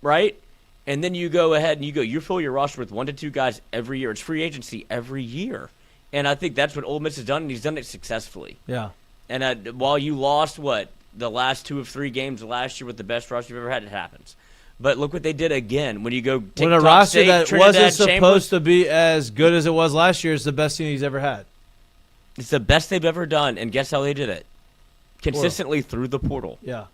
Speaker 2: Right? And then you go ahead and you fill your roster with 1 to 2 guys every year. It's free agency every year. And I think that's what Ole Miss has done, and he's done it successfully.
Speaker 1: Yeah.
Speaker 2: And while you lost, the last 2 of 3 games last year with the best roster you've ever had, it happens. But look what they did again. When you go
Speaker 1: when a roster
Speaker 2: State,
Speaker 1: that
Speaker 2: Trinidad
Speaker 1: wasn't supposed
Speaker 2: Chambers,
Speaker 1: to be as good as it was last year is the best team he's ever had.
Speaker 2: It's the best they've ever done, and guess how they did it? Consistently through the portal.
Speaker 1: Yeah.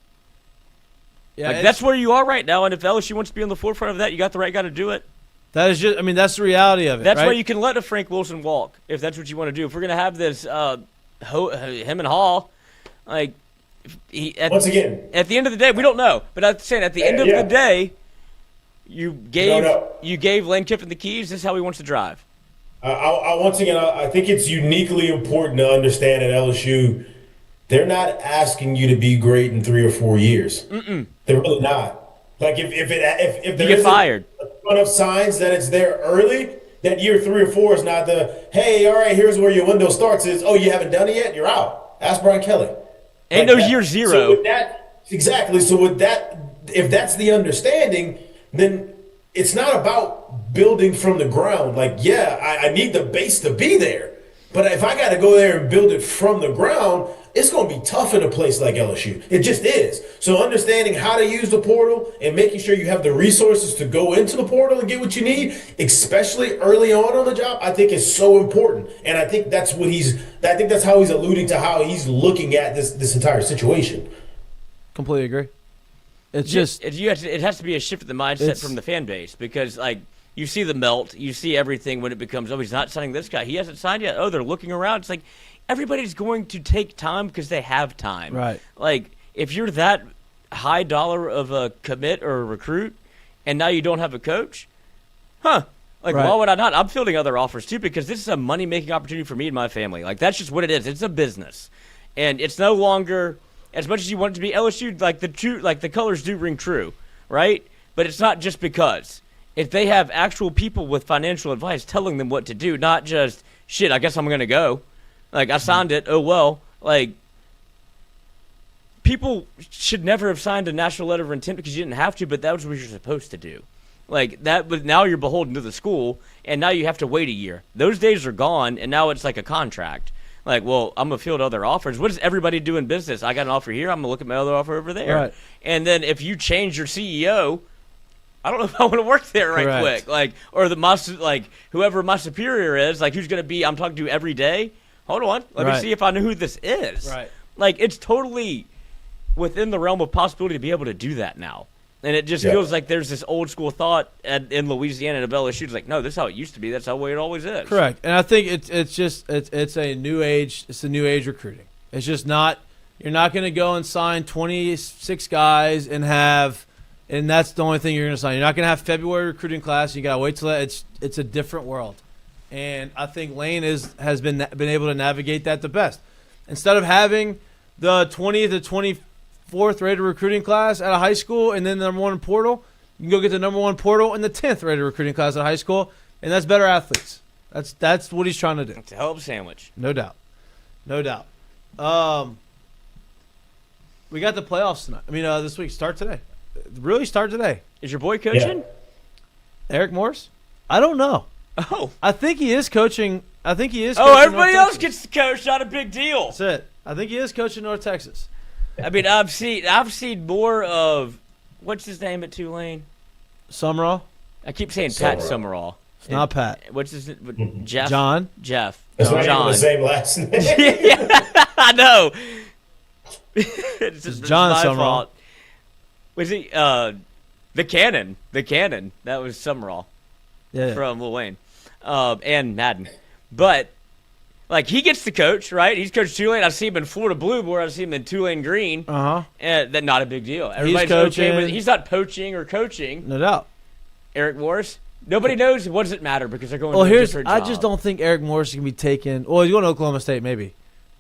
Speaker 2: Yeah, that's where you are right now, and if LSU wants to be on the forefront of that, you got the right guy to do it.
Speaker 1: That is that's the reality of it.
Speaker 2: That's
Speaker 1: right?
Speaker 2: why you can let a Frank Wilson walk if that's what you want to do. If we're gonna have this, him and Hall, like
Speaker 3: once again,
Speaker 2: at the end of the day, we don't know. But I'm saying at the end of the day, you gave Lane Kiffin the keys. This is how he wants to drive.
Speaker 3: I think it's uniquely important to understand at LSU, they're not asking you to be great in 3 or 4 years. They're really not. Like if there
Speaker 2: get fired.
Speaker 3: A ton of signs that it's there early, that year 3 or 4 is not the hey, all right, here's where your window starts. Is you haven't done it yet, you're out. Ask Brian Kelly.
Speaker 2: Ain't no year 0.
Speaker 3: So with that, exactly. So with that, if that's the understanding, then it's not about building from the ground. Like, I need the base to be there. But if I got to go there and build it from the ground, it's going to be tough in a place like LSU. It just is. So understanding how to use the portal and making sure you have the resources to go into the portal and get what you need, especially early on the job, I think is so important. And I think that's how he's alluding to how he's looking at this entire situation.
Speaker 1: Completely agree. It's
Speaker 2: it has to be a shift in the mindset from the fan base because you see the melt, you see everything when it becomes he's not signing this guy, he hasn't signed yet. They're looking around. It's like everybody's going to take time because they have time.
Speaker 1: Right.
Speaker 2: Like, if you're that high dollar of a commit or a recruit and now you don't have a coach, like, why would I not? I'm fielding other offers too because this is a money-making opportunity for me and my family. Like, that's just what it is. It's a business. And it's no longer, as much as you want it to be LSU, like the colors do ring true, right? But it's not just because. If they have actual people with financial advice telling them what to do, not just, shit, I guess I'm going to go. Like, I signed it, oh well. Like, people should never have signed a national letter of intent because you didn't have to, but that was what you're supposed to do. Like, that, but now you're beholden to the school, and now you have to wait a year. Those days are gone, and now it's like a contract. Like, well, I'm going to field other offers. What does everybody do in business? I got an offer here. I'm going to look at my other offer over there.
Speaker 1: Right.
Speaker 2: And then if you change your CEO, I don't know if I want to work there right quick. Like, or whoever my superior is, like, who's going to be, I'm talking to every day. Hold on. Let me see if I know who this is.
Speaker 1: Right.
Speaker 2: Like, it's totally within the realm of possibility to be able to do that now. And it just feels like there's this old school thought in Louisiana and LSU. It's like, no, this is how it used to be. That's how it always is.
Speaker 1: Correct. And I think it's a new age. It's a new age recruiting. It's just not. You're not going to go and sign 26 guys and that's the only thing you're going to sign. You're not going to have February recruiting class. You got to wait till that. It's a different world. And I think Lane has been able to navigate that the best. Instead of having the 20th to 24th rated recruiting class at a high school and then the number one portal, you can go get the number one portal and the 10th rated recruiting class at high school, and that's better athletes. That's what he's trying to do.
Speaker 2: It's a hell of a sandwich.
Speaker 1: No doubt. We got the playoffs tonight. This week. Start today. Really start today.
Speaker 2: Is your boy coaching?
Speaker 3: Yeah.
Speaker 1: Eric Morris? I don't know.
Speaker 2: Oh.
Speaker 1: I think he is coaching.
Speaker 2: Oh, everybody else gets to coach. Not a big deal.
Speaker 1: That's it. I think he is coaching North Texas.
Speaker 2: I've seen more of what's his name at Tulane?
Speaker 1: Summerall?
Speaker 2: I keep saying Pat Summerall.
Speaker 1: It's not Pat.
Speaker 2: What's his Jeff?
Speaker 1: Jeff.
Speaker 3: That's not
Speaker 2: John.
Speaker 3: even the same last name.
Speaker 2: Yeah, I know. It's
Speaker 1: John
Speaker 2: my
Speaker 1: Summerall.
Speaker 2: fault. Was he the Cannon? The Cannon. That was Summerall from Lil Wayne and Madden. But like, he gets to coach, right? He's coached Tulane. I see him in Florida Blue more. I see him in Tulane Green. And that's not a big deal. Everybody's
Speaker 1: coaching.
Speaker 2: okay with it. He's not poaching or coaching.
Speaker 1: No doubt.
Speaker 2: Eric Morris. Nobody knows. What does it matter? Because they're going to a different job.
Speaker 1: I just don't think Eric Morris can be taken. Well, he's going to Oklahoma State, maybe.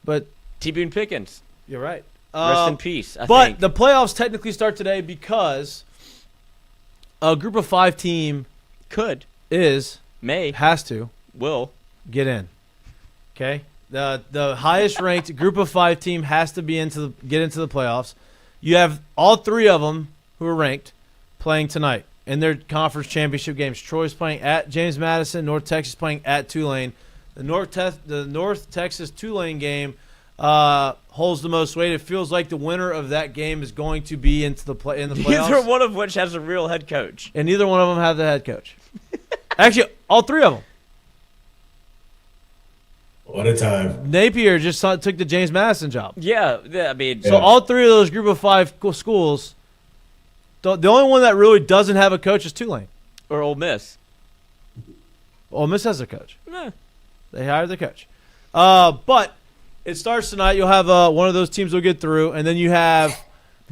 Speaker 1: But
Speaker 2: T-Boone Pickens.
Speaker 1: You're right.
Speaker 2: Rest in peace, I
Speaker 1: but
Speaker 2: think.
Speaker 1: the playoffs technically start today because a group of 5 team has to
Speaker 2: will
Speaker 1: get in. Okay? The highest ranked group of 5 team has to get into the playoffs. You have all 3 of them who are ranked playing tonight in their conference championship games. Troy's playing at James Madison, North Texas playing at Tulane. The North Texas Tulane game holds the most weight. It feels like the winner of that game is going to be in the playoffs.
Speaker 2: Neither one of which has a real head coach.
Speaker 1: And neither one of them have the head coach. Actually, all 3 of them.
Speaker 3: What a time.
Speaker 1: Napier just took the James Madison job.
Speaker 2: Yeah,
Speaker 1: So all 3 of those group of 5 schools, the only one that really doesn't have a coach is Tulane.
Speaker 2: Or Ole Miss.
Speaker 1: Ole Miss has a coach.
Speaker 2: Nah.
Speaker 1: They hired the coach. But it starts tonight. You'll have one of those teams will get through, and then you have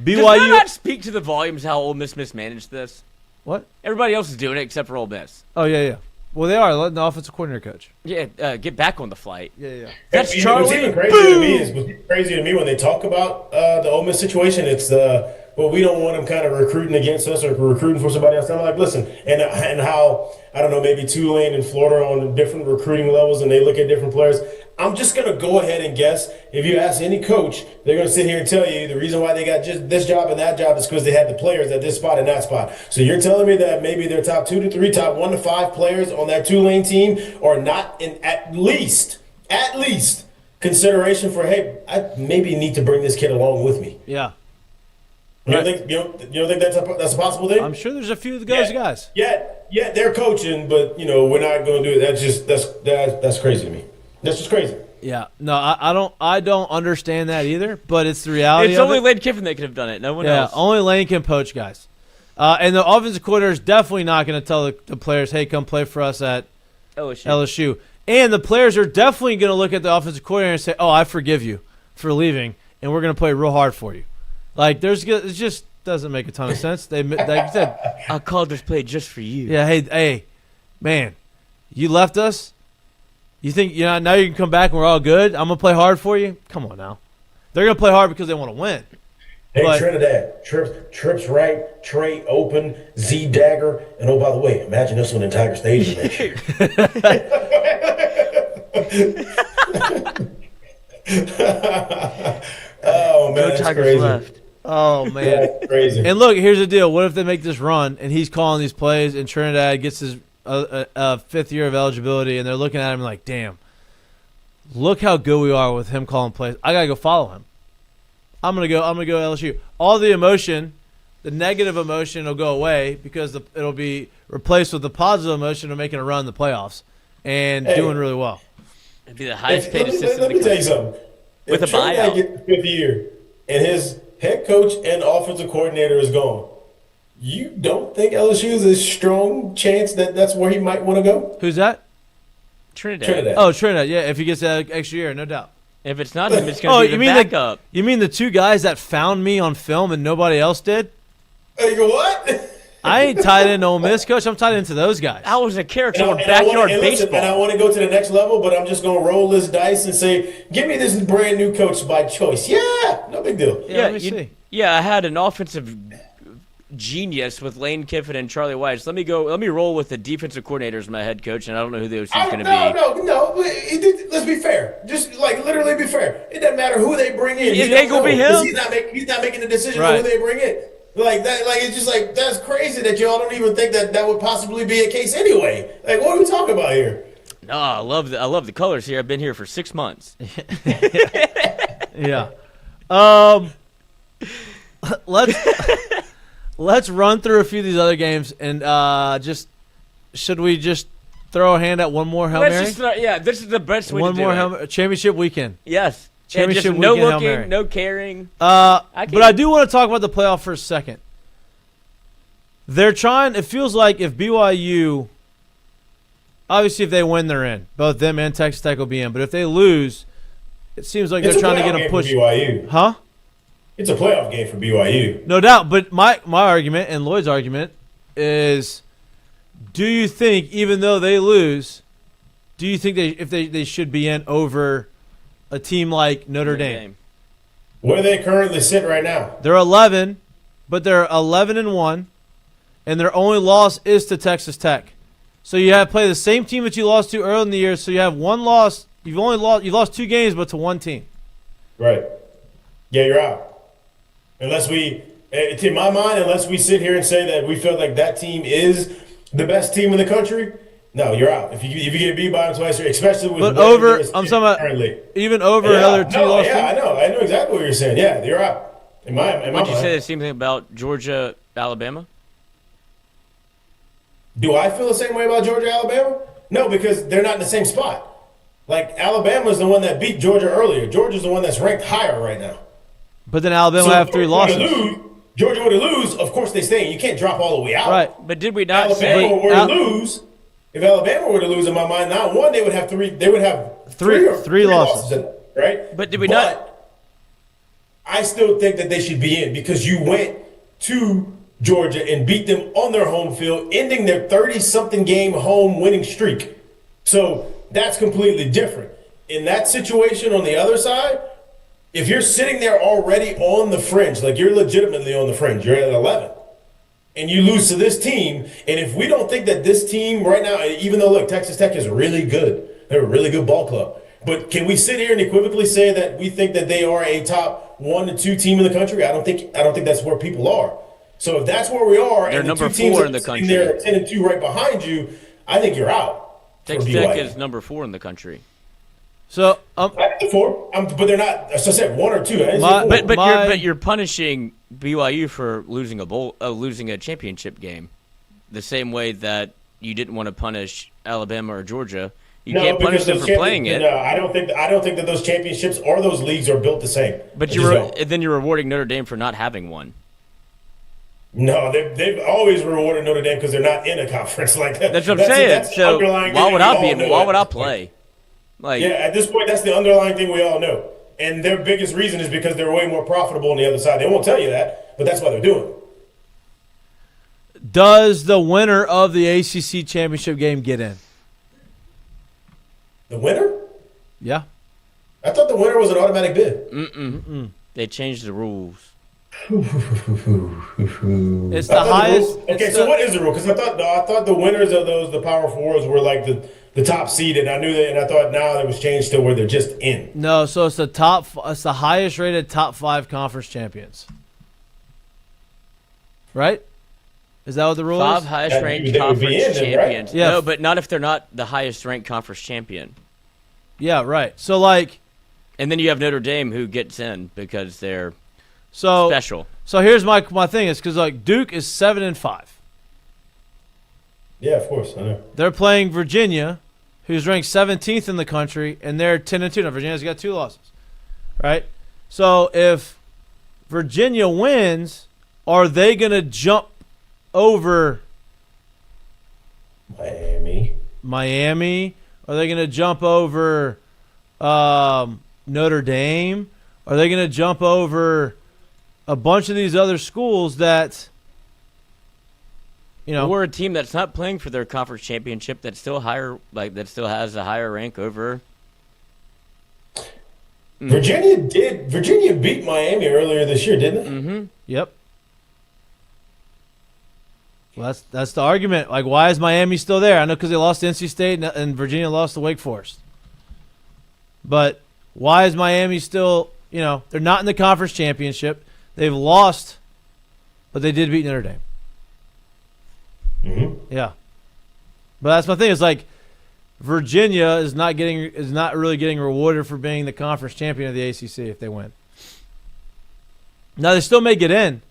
Speaker 1: BYU.
Speaker 2: Does that not speak to the volumes how Ole Miss mismanaged this?
Speaker 1: What?
Speaker 2: Everybody else is doing it except for Ole Miss.
Speaker 1: Oh, yeah. Well, they are letting the offensive coordinator coach.
Speaker 2: Yeah, get back on the flight.
Speaker 1: Yeah.
Speaker 2: That's Charlie.
Speaker 3: What's even crazier to me when they talk about the Ole Miss situation, it's we don't want them kind of recruiting against us or recruiting for somebody else. I'm like, listen, and how, I don't know, maybe Tulane and Florida are on different recruiting levels and they look at different players. I'm just going to go ahead and guess. If you ask any coach, they're going to sit here and tell you the reason why they got just this job and that job is because they had the players at this spot and that spot. So you're telling me that maybe their top 2 to 3, top 1 to 5 players on that Tulane team are not in at least consideration for, hey, I maybe need to bring this kid along with me.
Speaker 1: Yeah.
Speaker 3: You don't think that's a possible thing?
Speaker 1: I'm sure there's a few of those guys.
Speaker 3: Yeah, they're coaching, but we're not going to do it. That's crazy to me. That's just crazy.
Speaker 1: Yeah, no, I don't understand that either. But it's the reality.
Speaker 2: It's only Lane Kiffin that could have done it. No one else.
Speaker 1: Yeah, only Lane can poach guys. And the offensive coordinator is definitely not going to tell the players, "Hey, come play for us at LSU." And the players are definitely going to look at the offensive coordinator and say, "Oh, I forgive you for leaving, and we're going to play real hard for you." Like, it just doesn't make a ton of sense. They, like you said,
Speaker 2: I called this play just for you.
Speaker 1: yeah, hey, man, you left us. You think now you can come back and we're all good? I'm gonna play hard for you. Come on now, they're gonna play hard because they want to win.
Speaker 3: Hey,
Speaker 1: But-
Speaker 3: Trinidad, trips right, Trey open, Z dagger, and oh, by the way, imagine this one in Tiger Stadium next year. Oh man,
Speaker 2: No
Speaker 3: that's
Speaker 2: Tigers
Speaker 3: crazy.
Speaker 2: left.
Speaker 1: Oh man.
Speaker 3: That's crazy.
Speaker 1: And look, here's the deal. What if they make this run and he's calling these plays and Trinidad gets his fifth year of eligibility and they're looking at him like, damn, look how good we are with him calling plays. I gotta go follow him. I'm gonna go LSU. All the emotion, the negative emotion will go away because it'll be replaced with the positive emotion of making a run in the playoffs and doing really well.
Speaker 2: It'd be the highest paid assistant
Speaker 3: Let
Speaker 2: in
Speaker 3: me
Speaker 2: the
Speaker 3: tell you
Speaker 2: country.
Speaker 3: something.
Speaker 2: With
Speaker 3: If
Speaker 2: a
Speaker 3: Trinidad
Speaker 2: buyout.
Speaker 3: gets the fifth year and his head coach and offensive coordinator is gone, you don't think LSU is a strong chance that that's where he might want to go?
Speaker 1: Who's that?
Speaker 2: Trinidad.
Speaker 1: Oh, Trinidad. Yeah, if he gets that extra year, no doubt.
Speaker 2: If it's not him, it's going to be the backup.
Speaker 1: You mean the two guys that found me on film and nobody else did?
Speaker 3: Hey, you go, what?
Speaker 1: I ain't tied into Ole Miss, coach. I'm tied into those guys.
Speaker 2: I was a character on
Speaker 3: And I
Speaker 2: backyard
Speaker 3: wanna-
Speaker 2: baseball.
Speaker 3: and I want to go to the next level, but I'm just going to roll this dice and say, give me this brand new coach by choice. Yeah, no big deal.
Speaker 1: Yeah, let me see.
Speaker 2: Yeah, I had an offensive genius with Lane Kiffin and Charlie White. So let me roll with the defensive coordinator as my head coach, and I don't know who the OC is going to be.
Speaker 3: No. Let's be fair. Just like literally be fair. It doesn't matter who they bring in.
Speaker 2: It ain't gonna be him.
Speaker 3: He's not making the decision
Speaker 1: Right.
Speaker 3: on who they bring in. Like that. Like it's just like that's crazy that y'all don't even think that would possibly be a case anyway. Like what are we talking about here?
Speaker 2: No, I love the colors here. I've been here for 6 months.
Speaker 1: Yeah. Let's run through a few of these other games and should we just throw a hand at one more Hail Mary?
Speaker 2: This is the best way
Speaker 1: One
Speaker 2: to do
Speaker 1: more
Speaker 2: it.
Speaker 1: championship weekend.
Speaker 2: Yes.
Speaker 1: Championship
Speaker 2: And just no
Speaker 1: weekend Hail Mary.
Speaker 2: looking, no caring.
Speaker 1: But I do want to talk about the playoff for a second. They're trying. It feels like if BYU, obviously, if they win, they're in. Both them and Texas Tech will be in. But if they lose, it seems like they're trying to get them pushed.
Speaker 3: BYU.
Speaker 1: Huh?
Speaker 3: It's a playoff game for BYU.
Speaker 1: No doubt. But my argument and Lloyd's argument is, do you think even though they lose, do you think they should be in over a team like Notre Dame?
Speaker 3: Where do they currently sit right now?
Speaker 1: They're 11, but they're 11-1, and their only loss is to Texas Tech. So you have to play the same team that you lost to early in the year. So you have one loss. You lost 2 games, but to one team.
Speaker 3: Right. Yeah, you're out. Unless in my mind, unless we sit here and say that we feel like that team is the best team in the country, no, you're out. If you get beat by them twice, especially with
Speaker 1: But
Speaker 3: what
Speaker 1: over,
Speaker 3: they're
Speaker 1: I'm talking about
Speaker 3: currently.
Speaker 1: even over another 2 losses.
Speaker 3: Yeah, I know exactly what you're saying. Yeah, you're out. In my
Speaker 2: Would you
Speaker 3: mind.
Speaker 2: say the same thing about Georgia, Alabama?
Speaker 3: Do I feel the same way about Georgia, Alabama? No, because they're not in the same spot. Like Alabama's the one that beat Georgia earlier. Georgia's the one that's ranked higher right now.
Speaker 1: But then Alabama will have 3 losses.
Speaker 3: Georgia would lose. Of course, they stay. You can't drop all the way out.
Speaker 1: Right.
Speaker 2: But did we not
Speaker 3: Alabama
Speaker 2: say
Speaker 3: were to lose. If Alabama were to lose, in my mind, not one, they would have 3. They would have three
Speaker 1: losses.
Speaker 3: in it, right?
Speaker 2: But did we not?
Speaker 3: I still think that they should be in because you went to Georgia and beat them on their home field, ending their 30-something game home winning streak. So that's completely different. In that situation on the other side, if you're sitting there already on the fringe, like you're legitimately on the fringe, you're at 11, and you lose to this team, and if we don't think that this team right now, even though, look, Texas Tech is really good, they're a really good ball club, but can we sit here and equivocally say that we think that they are a top 1 to 2 team in the country? I don't think that's where people are. So if that's where we are,
Speaker 2: They're
Speaker 3: and
Speaker 2: number
Speaker 3: the 2 teams
Speaker 2: 4
Speaker 3: that
Speaker 2: in the
Speaker 3: are sitting
Speaker 2: country.
Speaker 3: there 10 and 2 right behind you, I think you're out.
Speaker 2: Texas Tech is number 4 in the country.
Speaker 1: So
Speaker 3: but they're not. As I said, 1 or 2. I didn't say 4.
Speaker 2: But you're punishing BYU for losing losing a championship game, the same way that you didn't want to punish Alabama or Georgia. You can't punish them for playing it.
Speaker 3: No, I don't think that those championships or those leagues are built the same.
Speaker 2: But then you're rewarding Notre Dame for not having one.
Speaker 3: No, they've always rewarded Notre Dame because they're not in a conference like that.
Speaker 2: That's what I'm saying. So why would I be? Why would I play? Like,
Speaker 3: Yeah, at this point, that's the underlying thing we all know. And their biggest reason is because they're way more profitable on the other side. They won't tell you that, but that's what they're doing.
Speaker 1: Does the winner of the ACC championship game get in?
Speaker 3: The winner?
Speaker 1: Yeah.
Speaker 3: I thought the winner was an automatic bid.
Speaker 2: they changed the rules.
Speaker 1: It's the highest.
Speaker 3: Okay, so what is the rule? Because I thought the winners of the Power Fours were like the top seeded. I knew that, and I thought now it was changed to where they're just in.
Speaker 1: No, so it's the highest rated top 5 conference champions. Right? Is that what the rule
Speaker 2: 5
Speaker 1: is?
Speaker 2: highest ranked
Speaker 3: they would be
Speaker 2: conference
Speaker 3: in then, right?
Speaker 2: champions.
Speaker 1: Yeah.
Speaker 2: No, but not if they're not the highest ranked conference champion.
Speaker 1: Yeah, right. So like,
Speaker 2: And then you have Notre Dame who gets in because they're
Speaker 1: so
Speaker 2: special.
Speaker 1: So here's my thing is because like Duke is 7-5.
Speaker 3: Yeah, of course, I know.
Speaker 1: They're playing Virginia, who's ranked 17th in the country, and they're 10-2. Now Virginia's got 2 losses, right? So if Virginia wins, are they gonna jump over Miami? Are they gonna jump over Notre Dame? Are they gonna jump over a bunch of these other schools that, you know,
Speaker 2: Or a team that's not playing for their conference championship that's still higher, like that still has a higher rank over.
Speaker 3: Virginia beat Miami earlier this year, didn't it?
Speaker 2: Mm-hmm.
Speaker 1: Yep. Well, that's the argument. Like, why is Miami still there? I know because they lost to NC State and Virginia lost to Wake Forest. But why is Miami still, you know, they're not in the conference championship. They've lost, but they did beat Notre Dame.
Speaker 3: Mm-hmm.
Speaker 1: Yeah. But that's my thing. It's like Virginia is not really getting rewarded for being the conference champion of the ACC if they win. Now, they still may get in,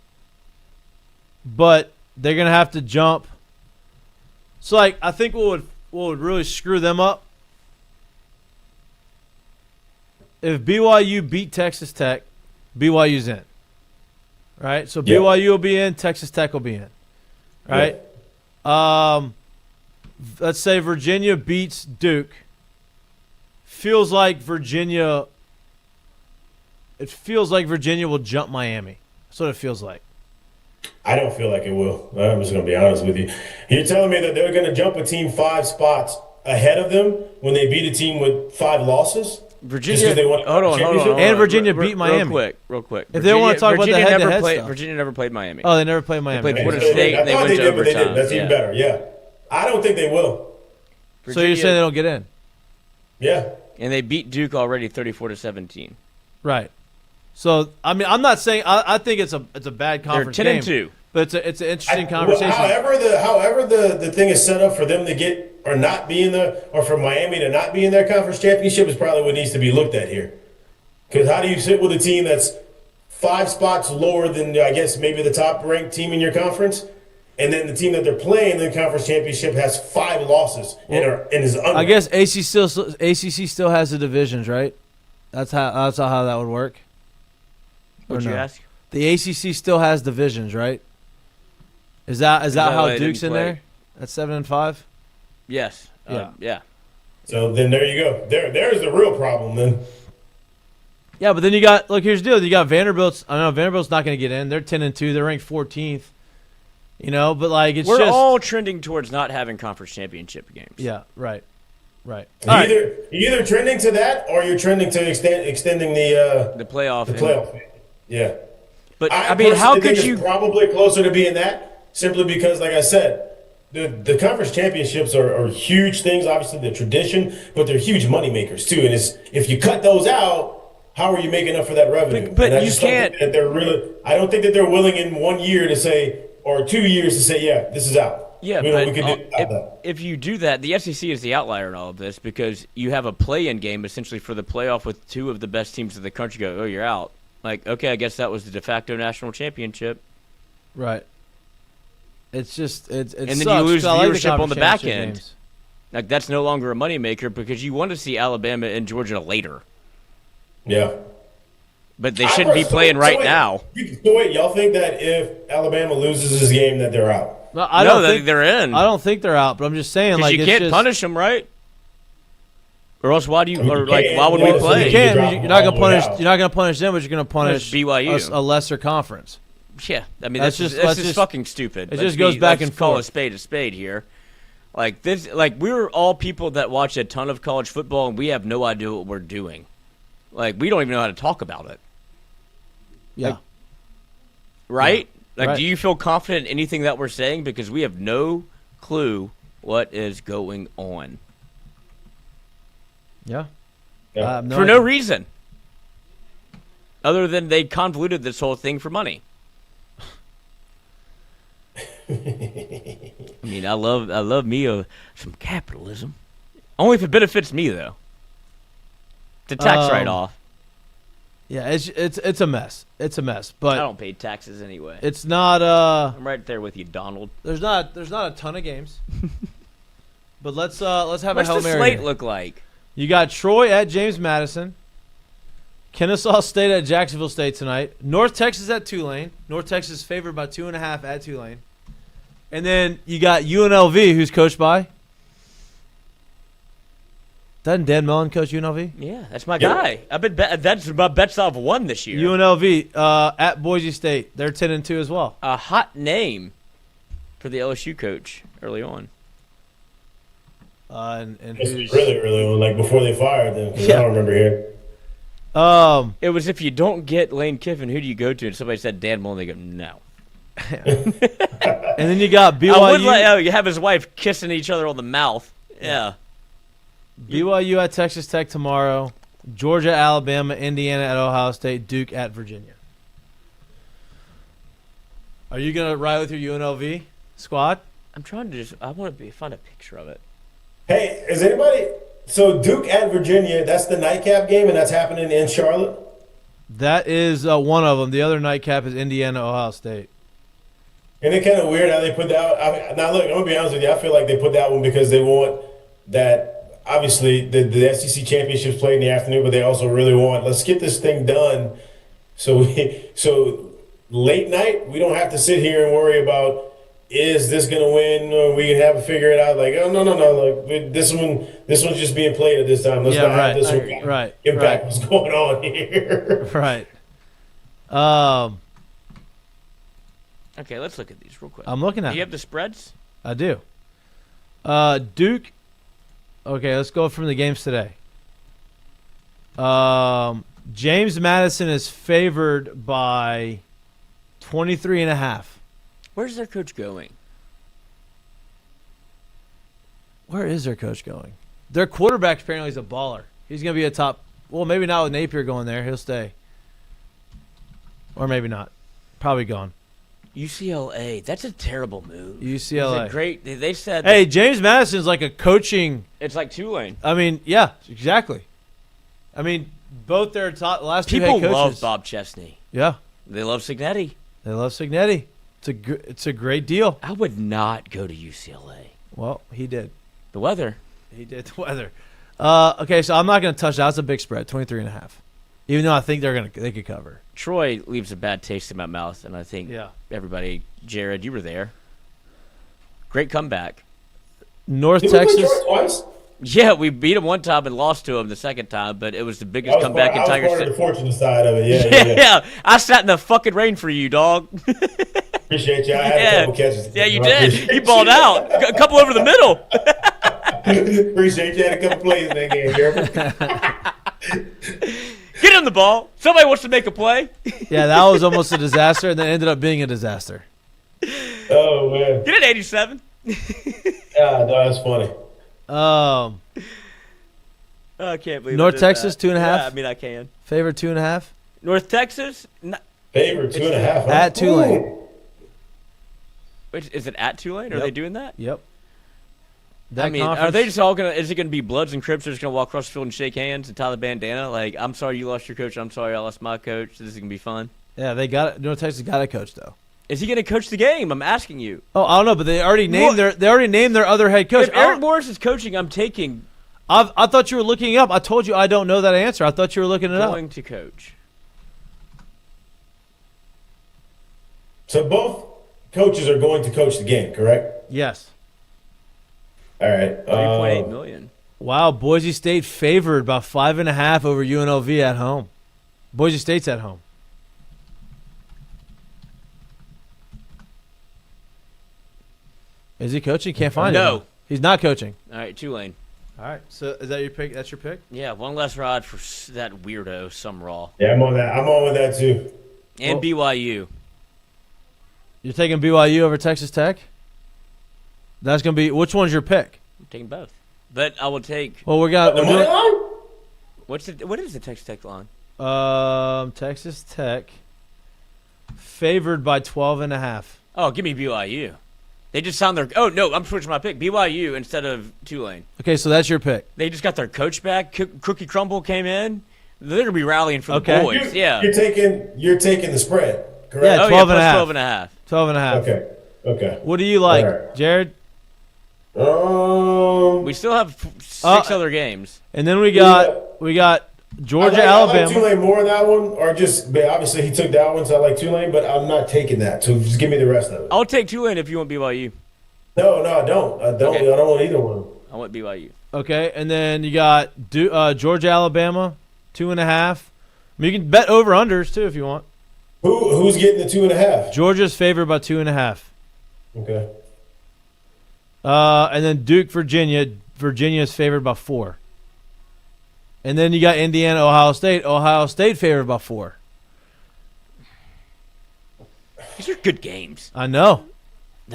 Speaker 1: but they're going to have to jump. So, like, I think what would really screw them up, if BYU beat Texas Tech, BYU's in. Right? So,
Speaker 3: Yeah.
Speaker 1: BYU will be in, Texas Tech will be in. Right?
Speaker 3: Yeah.
Speaker 1: Let's say Virginia beats Duke. Feels like Virginia will jump Miami. That's what it feels like.
Speaker 3: I don't feel like it will. I'm just going to be honest with you. You're telling me that they're going to jump a team 5 spots ahead of them when they beat a team with 5 losses?
Speaker 2: Virginia.
Speaker 3: Just 'cause they won a
Speaker 2: Hold on.
Speaker 3: championship?
Speaker 1: And Virginia beat Miami.
Speaker 2: Real quick.
Speaker 1: If they want to talk about the head-to-head stuff.
Speaker 2: Virginia never played Miami.
Speaker 1: Oh, they never played Miami.
Speaker 2: They played Florida
Speaker 3: So
Speaker 2: State,
Speaker 3: I
Speaker 2: and they
Speaker 3: thought
Speaker 2: went
Speaker 3: they
Speaker 2: to
Speaker 3: did, but they
Speaker 2: overtime.
Speaker 3: didn't. That's even better. Yeah. I don't think they will.
Speaker 1: So you're saying they don't get in?
Speaker 3: Yeah.
Speaker 2: And they beat Duke already 34-17.
Speaker 1: Right. So I mean, I'm not saying I think it's a bad
Speaker 2: They're
Speaker 1: conference
Speaker 2: 10 and
Speaker 1: game,
Speaker 2: 2.
Speaker 1: but it's an interesting conversation.
Speaker 3: However the thing is set up for them to get or not be in or for Miami to not be in their conference championship is probably what needs to be looked at here. Because how do you sit with a team that's 5 spots lower than, I guess, maybe the top ranked team in your conference, and then the team that they're playing in the conference championship has 5 losses and is under?
Speaker 1: I guess ACC still has the divisions, right? That's how that would work.
Speaker 2: What'd you ask?
Speaker 1: The ACC still has divisions, right? Is that how
Speaker 2: they
Speaker 1: Duke's
Speaker 2: didn't
Speaker 1: in
Speaker 2: play?
Speaker 1: there? At 7-5.
Speaker 2: Yes. Yeah.
Speaker 3: So then there you go. There's the real problem then.
Speaker 1: Yeah, but then you got here's the deal. You got Vanderbilt's. I know Vanderbilt's not going to get in. They're 10 and 2. They're ranked 14th. You know, but like
Speaker 2: We're
Speaker 1: just
Speaker 2: all trending towards not having conference championship games.
Speaker 1: yeah, right. All
Speaker 3: You're either trending to that or you're trending to extending
Speaker 2: The playoff.
Speaker 3: the playoff. Yeah.
Speaker 2: But I mean, how
Speaker 3: personally
Speaker 2: could
Speaker 3: think
Speaker 2: you?
Speaker 3: it's probably closer to being that simply because, like I said, the conference championships are huge things. Obviously, the tradition, but they're huge money makers too. And if you cut those out, how are you making up for that revenue?
Speaker 2: But
Speaker 3: And I
Speaker 2: you
Speaker 3: just don't
Speaker 2: can't-
Speaker 3: think that they're really. I don't think that they're willing in 1 year to say or 2 years to say, yeah, this is out.
Speaker 2: Yeah,
Speaker 3: we
Speaker 2: but
Speaker 3: can do that.
Speaker 2: if you do that, the SEC is the outlier in all of this because you have a play-in game essentially for the playoff with 2 of the best teams in the country go, oh, you're out. Like, okay, I guess that was the de facto national championship.
Speaker 1: Right. It's just it
Speaker 2: And then
Speaker 1: sucks,
Speaker 2: you lose
Speaker 1: 'cause I like the
Speaker 2: viewership on the
Speaker 1: conference
Speaker 2: back
Speaker 1: championship
Speaker 2: end.
Speaker 1: games.
Speaker 2: Like, that's no longer a moneymaker because you want to see Alabama and Georgia later.
Speaker 3: Yeah.
Speaker 2: But they shouldn't be playing right now.
Speaker 3: So wait, y'all think that if Alabama loses this game that they're out?
Speaker 1: No, I
Speaker 2: No,
Speaker 1: don't think
Speaker 2: they're in.
Speaker 1: I don't think they're out, but I'm just saying,
Speaker 2: Because
Speaker 1: like,
Speaker 2: you
Speaker 1: it's
Speaker 2: can't
Speaker 1: just,
Speaker 2: punish them, right? Or else why do you?
Speaker 3: I mean,
Speaker 2: Or
Speaker 3: you
Speaker 2: like
Speaker 3: can't.
Speaker 2: why would
Speaker 3: Yeah,
Speaker 2: we
Speaker 3: so
Speaker 2: play?
Speaker 3: you
Speaker 1: You can't.
Speaker 3: drop
Speaker 1: You're
Speaker 3: them
Speaker 1: not
Speaker 3: all
Speaker 1: gonna
Speaker 3: the way
Speaker 1: punish.
Speaker 3: out.
Speaker 1: You're not gonna punish them, but you're gonna punish
Speaker 2: BYU.
Speaker 1: a lesser conference.
Speaker 2: Yeah, I mean
Speaker 1: That's
Speaker 2: that's
Speaker 1: just-
Speaker 2: just
Speaker 1: that's just-
Speaker 2: fucking stupid.
Speaker 1: it just goes back and
Speaker 2: call
Speaker 1: forth.
Speaker 2: a spade here. Like this, like we're all people that watch a ton of college football, and we have no idea what we're doing. Like we don't even know how to talk about it,
Speaker 1: Yeah.
Speaker 2: right? Like,
Speaker 1: Right.
Speaker 2: do you feel confident in anything that we're saying because we have no clue what is going on
Speaker 1: Yeah.
Speaker 3: Yeah.
Speaker 2: for no reason, other than they convoluted this whole thing for money. I mean, I love me some capitalism. Only if it benefits me, though. The tax write-off.
Speaker 1: Yeah, it's a mess. It's a mess,
Speaker 2: I
Speaker 1: but
Speaker 2: don't pay taxes anyway.
Speaker 1: it's not.
Speaker 2: I'm right there with you, Donald.
Speaker 1: There's not a ton of games. But let's have
Speaker 2: What's
Speaker 1: a
Speaker 2: the
Speaker 1: Hail Mary.
Speaker 2: slate
Speaker 1: here.
Speaker 2: look like?
Speaker 1: You got Troy at James Madison, Kennesaw State at Jacksonville State tonight, North Texas at Tulane. North Texas favored by 2.5 at Tulane, and then you got UNLV, who's coached by. Doesn't Dan Mullen coach UNLV?
Speaker 2: Yeah, that's my
Speaker 3: Yep.
Speaker 2: guy. I've been that's my bets I've won this year.
Speaker 1: UNLV at Boise State. They're 10-2 as well.
Speaker 2: A hot name for the LSU coach early on.
Speaker 1: And
Speaker 3: It's
Speaker 1: who's
Speaker 3: really, really like before they fired them. 'Cause
Speaker 1: Yeah.
Speaker 3: I don't remember hearing.
Speaker 2: It was if you don't get Lane Kiffin, who do you go to? And somebody said Dan Mullen. They go no.
Speaker 1: and then you got BYU.
Speaker 2: I would like you have his wife kissing each other on the mouth. Yeah.
Speaker 1: BYU at Texas Tech tomorrow. Georgia, Alabama, Indiana at Ohio State, Duke at Virginia. Are you gonna ride with your UNLV squad?
Speaker 2: I'm trying to I want to find a picture of it.
Speaker 3: Hey, is anybody? So Duke at Virginia. That's the nightcap game, and that's happening in Charlotte.
Speaker 1: That is one of them. The other nightcap is Indiana, Ohio State.
Speaker 3: And it's kind of weird how they put that. Now, look, I'm gonna be honest with you. I feel like they put that one because they want that. Obviously, the SEC championships played in the afternoon, but they also really want let's get this thing done. So late night, we don't have to sit here and worry about is this gonna win? Or we can have to figure it out. Like, oh no, like this one's just being played at this time. Let's not have this one
Speaker 1: right,
Speaker 3: impact what's going on here.
Speaker 1: right.
Speaker 2: Okay, let's look at these real quick.
Speaker 1: I'm looking at.
Speaker 2: Do you have the spreads?
Speaker 1: I do. Duke. Okay, let's go from the games today. James Madison is favored by 23.5.
Speaker 2: Where's their coach going?
Speaker 1: Where is their coach going? Their quarterback apparently is a baller. He's going to be a top. Well, maybe not with Napier going there. He'll stay. Or maybe not. Probably gone.
Speaker 2: UCLA. That's a terrible move.
Speaker 1: UCLA.
Speaker 2: It's a great. They said.
Speaker 1: Hey, James Madison's like a coaching.
Speaker 2: It's like Tulane.
Speaker 1: I mean, yeah, exactly. I mean, both their last two
Speaker 2: People
Speaker 1: head coaches.
Speaker 2: love Bob Chesney.
Speaker 1: Yeah,
Speaker 2: They love Signetti.
Speaker 1: they love Signetti. It's a great deal.
Speaker 2: I would not go to UCLA.
Speaker 1: Well, he did.
Speaker 2: The weather.
Speaker 1: He did the weather. Okay, so I'm not going to touch that. That's a big spread, 23.5. Even though I think they could cover.
Speaker 2: Troy leaves a bad taste in my mouth, and I think
Speaker 1: Yeah.
Speaker 2: everybody. Jared, you were there. Great comeback.
Speaker 1: North
Speaker 3: Did we play
Speaker 1: Texas.
Speaker 3: Troy twice?
Speaker 2: Yeah, we beat him one time and lost to him the second time, but it was the biggest comeback in Tiger
Speaker 3: I was part of
Speaker 2: State.
Speaker 3: the fortunate side of it. Yeah.
Speaker 2: Yeah, I sat in the fucking rain for you, dog.
Speaker 3: Appreciate you. I had a couple catches.
Speaker 2: Yeah, you
Speaker 3: I
Speaker 2: did.
Speaker 3: appreciate
Speaker 2: You balled out. A couple over the middle.
Speaker 3: Appreciate you. Had a couple plays in that game, Jeremy.
Speaker 2: Get him the ball. Somebody wants to make a play.
Speaker 1: Yeah, that was almost a disaster, and then ended up being a disaster.
Speaker 3: Oh man.
Speaker 2: Get it, 87.
Speaker 3: Yeah, no, that's funny.
Speaker 1: Um,
Speaker 2: I can't believe
Speaker 1: North
Speaker 2: I did
Speaker 1: Texas,
Speaker 2: that.
Speaker 1: 2.5?
Speaker 2: Yeah, I mean, I can.
Speaker 1: favorite 2.5
Speaker 2: North Texas?
Speaker 3: Favorite 2.5. Huh?
Speaker 1: at Tulane.
Speaker 3: Ooh.
Speaker 2: Wait, is it at Tulane? Are
Speaker 1: Yep.
Speaker 2: they doing that?
Speaker 1: Yep.
Speaker 2: I mean, are they just all going to – is it going to be Bloods and Crips that are just going to walk across the field and shake hands and tie the bandana? Like, I'm sorry you lost your coach. I'm sorry I lost my coach. This is going to be fun.
Speaker 1: Yeah, they got it. North Texas got a coach though.
Speaker 2: Is he going to coach the game? I'm asking you.
Speaker 1: Oh, I don't know, but they already named their other head coach.
Speaker 2: If Eric Morris is coaching, I'm taking
Speaker 1: I thought you were looking up. I told you I don't know that answer. I thought you were looking it up.
Speaker 2: going to coach.
Speaker 3: So both coaches are going to coach the game, correct?
Speaker 1: Yes.
Speaker 3: All right.
Speaker 2: 3.8 million.
Speaker 1: Wow, Boise State favored by 5.5 over UNLV at home. Boise State's at home. Is he coaching? Can't find him.
Speaker 2: No.
Speaker 1: He's not coaching.
Speaker 2: All right, Tulane.
Speaker 1: All right. So is that your pick? That's your pick?
Speaker 2: Yeah, one less rod for that weirdo, Sumrall.
Speaker 3: Yeah, I'm on that. I'm on with that too.
Speaker 2: And BYU.
Speaker 1: You're taking BYU over Texas Tech? That's going to be – which one's your pick?
Speaker 2: I'm taking both. But I will take –
Speaker 1: Well, we got –
Speaker 3: The money line?
Speaker 2: what is the Texas Tech line?
Speaker 1: Texas Tech favored by 12.5.
Speaker 2: Oh, give me BYU. They just signed their – oh, no, I'm switching my pick. BYU instead of Tulane.
Speaker 1: Okay, so that's your pick.
Speaker 2: They just got their coach back. Cookie Crumble came in. They're going to be rallying for the boys.
Speaker 3: You're taking the spread, correct?
Speaker 1: Yeah,
Speaker 2: Oh,
Speaker 1: 12
Speaker 2: yeah,
Speaker 1: and a half.
Speaker 2: 12 and a half.
Speaker 1: 12.5.
Speaker 3: Okay.
Speaker 1: What do you like,
Speaker 3: All right.
Speaker 1: Jared?
Speaker 2: We still have six other games.
Speaker 1: And then we got Georgia,
Speaker 3: I like
Speaker 1: Alabama.
Speaker 3: Tulane more in that one, or just but obviously he took that one, so I like Tulane, but I'm not taking that. So just give me the rest of it.
Speaker 2: I'll take Tulane if you want BYU.
Speaker 3: No, I don't.
Speaker 2: Okay.
Speaker 3: I don't want either one.
Speaker 2: I want BYU.
Speaker 1: Okay, and then you got Georgia, Alabama, 2.5. I mean, you can bet over unders too if you want.
Speaker 3: Who's getting the 2.5?
Speaker 1: Georgia's favored by 2.5.
Speaker 3: Okay.
Speaker 1: And then Duke, Virginia. Virginia is favored by 4. And then you got Indiana, Ohio State. Ohio State favored by 4.
Speaker 2: These are good games.
Speaker 1: I know.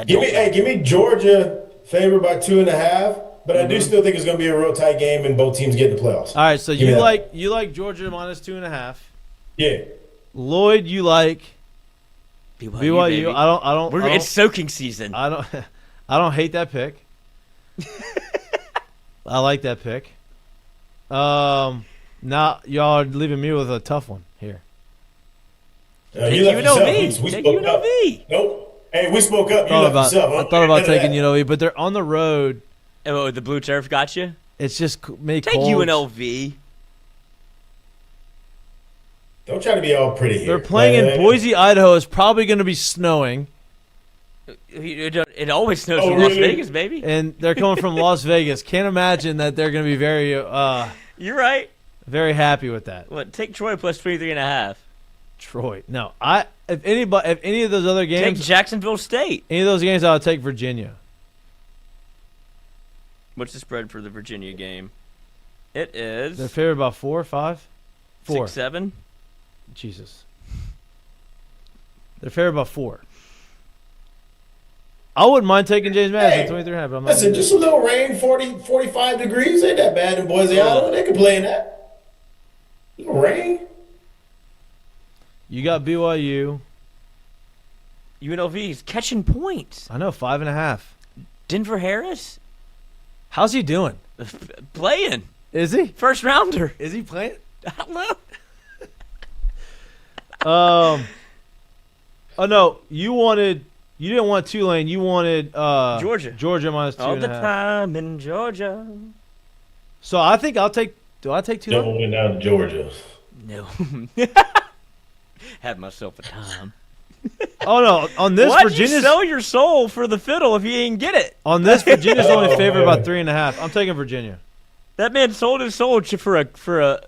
Speaker 3: Give me Georgia favored by 2.5, but I do still think it's going to be a real tight game and both teams get in the playoffs.
Speaker 1: All right, so
Speaker 3: Give me
Speaker 1: you like Georgia minus 2.5.
Speaker 3: Yeah.
Speaker 1: Lloyd, you like BYU.
Speaker 2: baby.
Speaker 1: I don't.
Speaker 2: It's soaking season.
Speaker 1: I don't hate that pick. I like that pick. Now y'all are leaving me with a tough one here.
Speaker 3: You left yourself. We
Speaker 2: Take
Speaker 3: spoke up.
Speaker 2: UNLV.
Speaker 3: Nope. Hey, we spoke up. You left yourself.
Speaker 1: I thought about taking UNLV, but they're on the road.
Speaker 2: Oh, the blue turf got you?
Speaker 1: It's just
Speaker 2: Take UNLV.
Speaker 3: Don't try to be all pretty here.
Speaker 1: They're playing in Boise, Idaho. It's probably going to be snowing,
Speaker 2: It always snows in
Speaker 3: really?
Speaker 2: Las Vegas, baby.
Speaker 1: and they're coming from Las Vegas. Can't imagine that they're going to be very,
Speaker 2: You're right.
Speaker 1: very happy with that.
Speaker 2: What? Take Troy plus 23.5.
Speaker 1: Troy. No, if any of those other
Speaker 2: Take
Speaker 1: games,
Speaker 2: Jacksonville State.
Speaker 1: any of those games, I would take Virginia.
Speaker 2: What's the spread for the Virginia game? It is
Speaker 1: They're favored by 4 or 5? 4.
Speaker 2: 6-7.
Speaker 1: Jesus. They're favored by 4. I wouldn't mind taking James Madison 23.5, but I'm not.
Speaker 3: Listen, just a little rain, 40, 45 degrees. Ain't that bad in Boise, Idaho. They can play in that. Little rain.
Speaker 1: You got BYU.
Speaker 2: UNLV is catching points.
Speaker 1: I know, 5.5.
Speaker 2: Denver Harris
Speaker 1: How's he doing?
Speaker 2: playing.
Speaker 1: Is he?
Speaker 2: First rounder.
Speaker 1: Is he playing?
Speaker 2: I don't know.
Speaker 1: Oh no, you didn't want Tulane. You wanted
Speaker 2: Georgia.
Speaker 1: Georgia minus 2.5.
Speaker 2: All the time in Georgia.
Speaker 1: So I think I'll take. Do I take Tulane?
Speaker 3: Double went down to Georgia.
Speaker 2: No. Had myself a time.
Speaker 1: Oh no, on this
Speaker 2: Why'd you
Speaker 1: Virginia's
Speaker 2: sell your soul for the fiddle if you didn't get it?
Speaker 1: on this Virginia's only favored by
Speaker 3: man.
Speaker 1: 3.5. I'm taking Virginia.
Speaker 2: That man sold his soul for a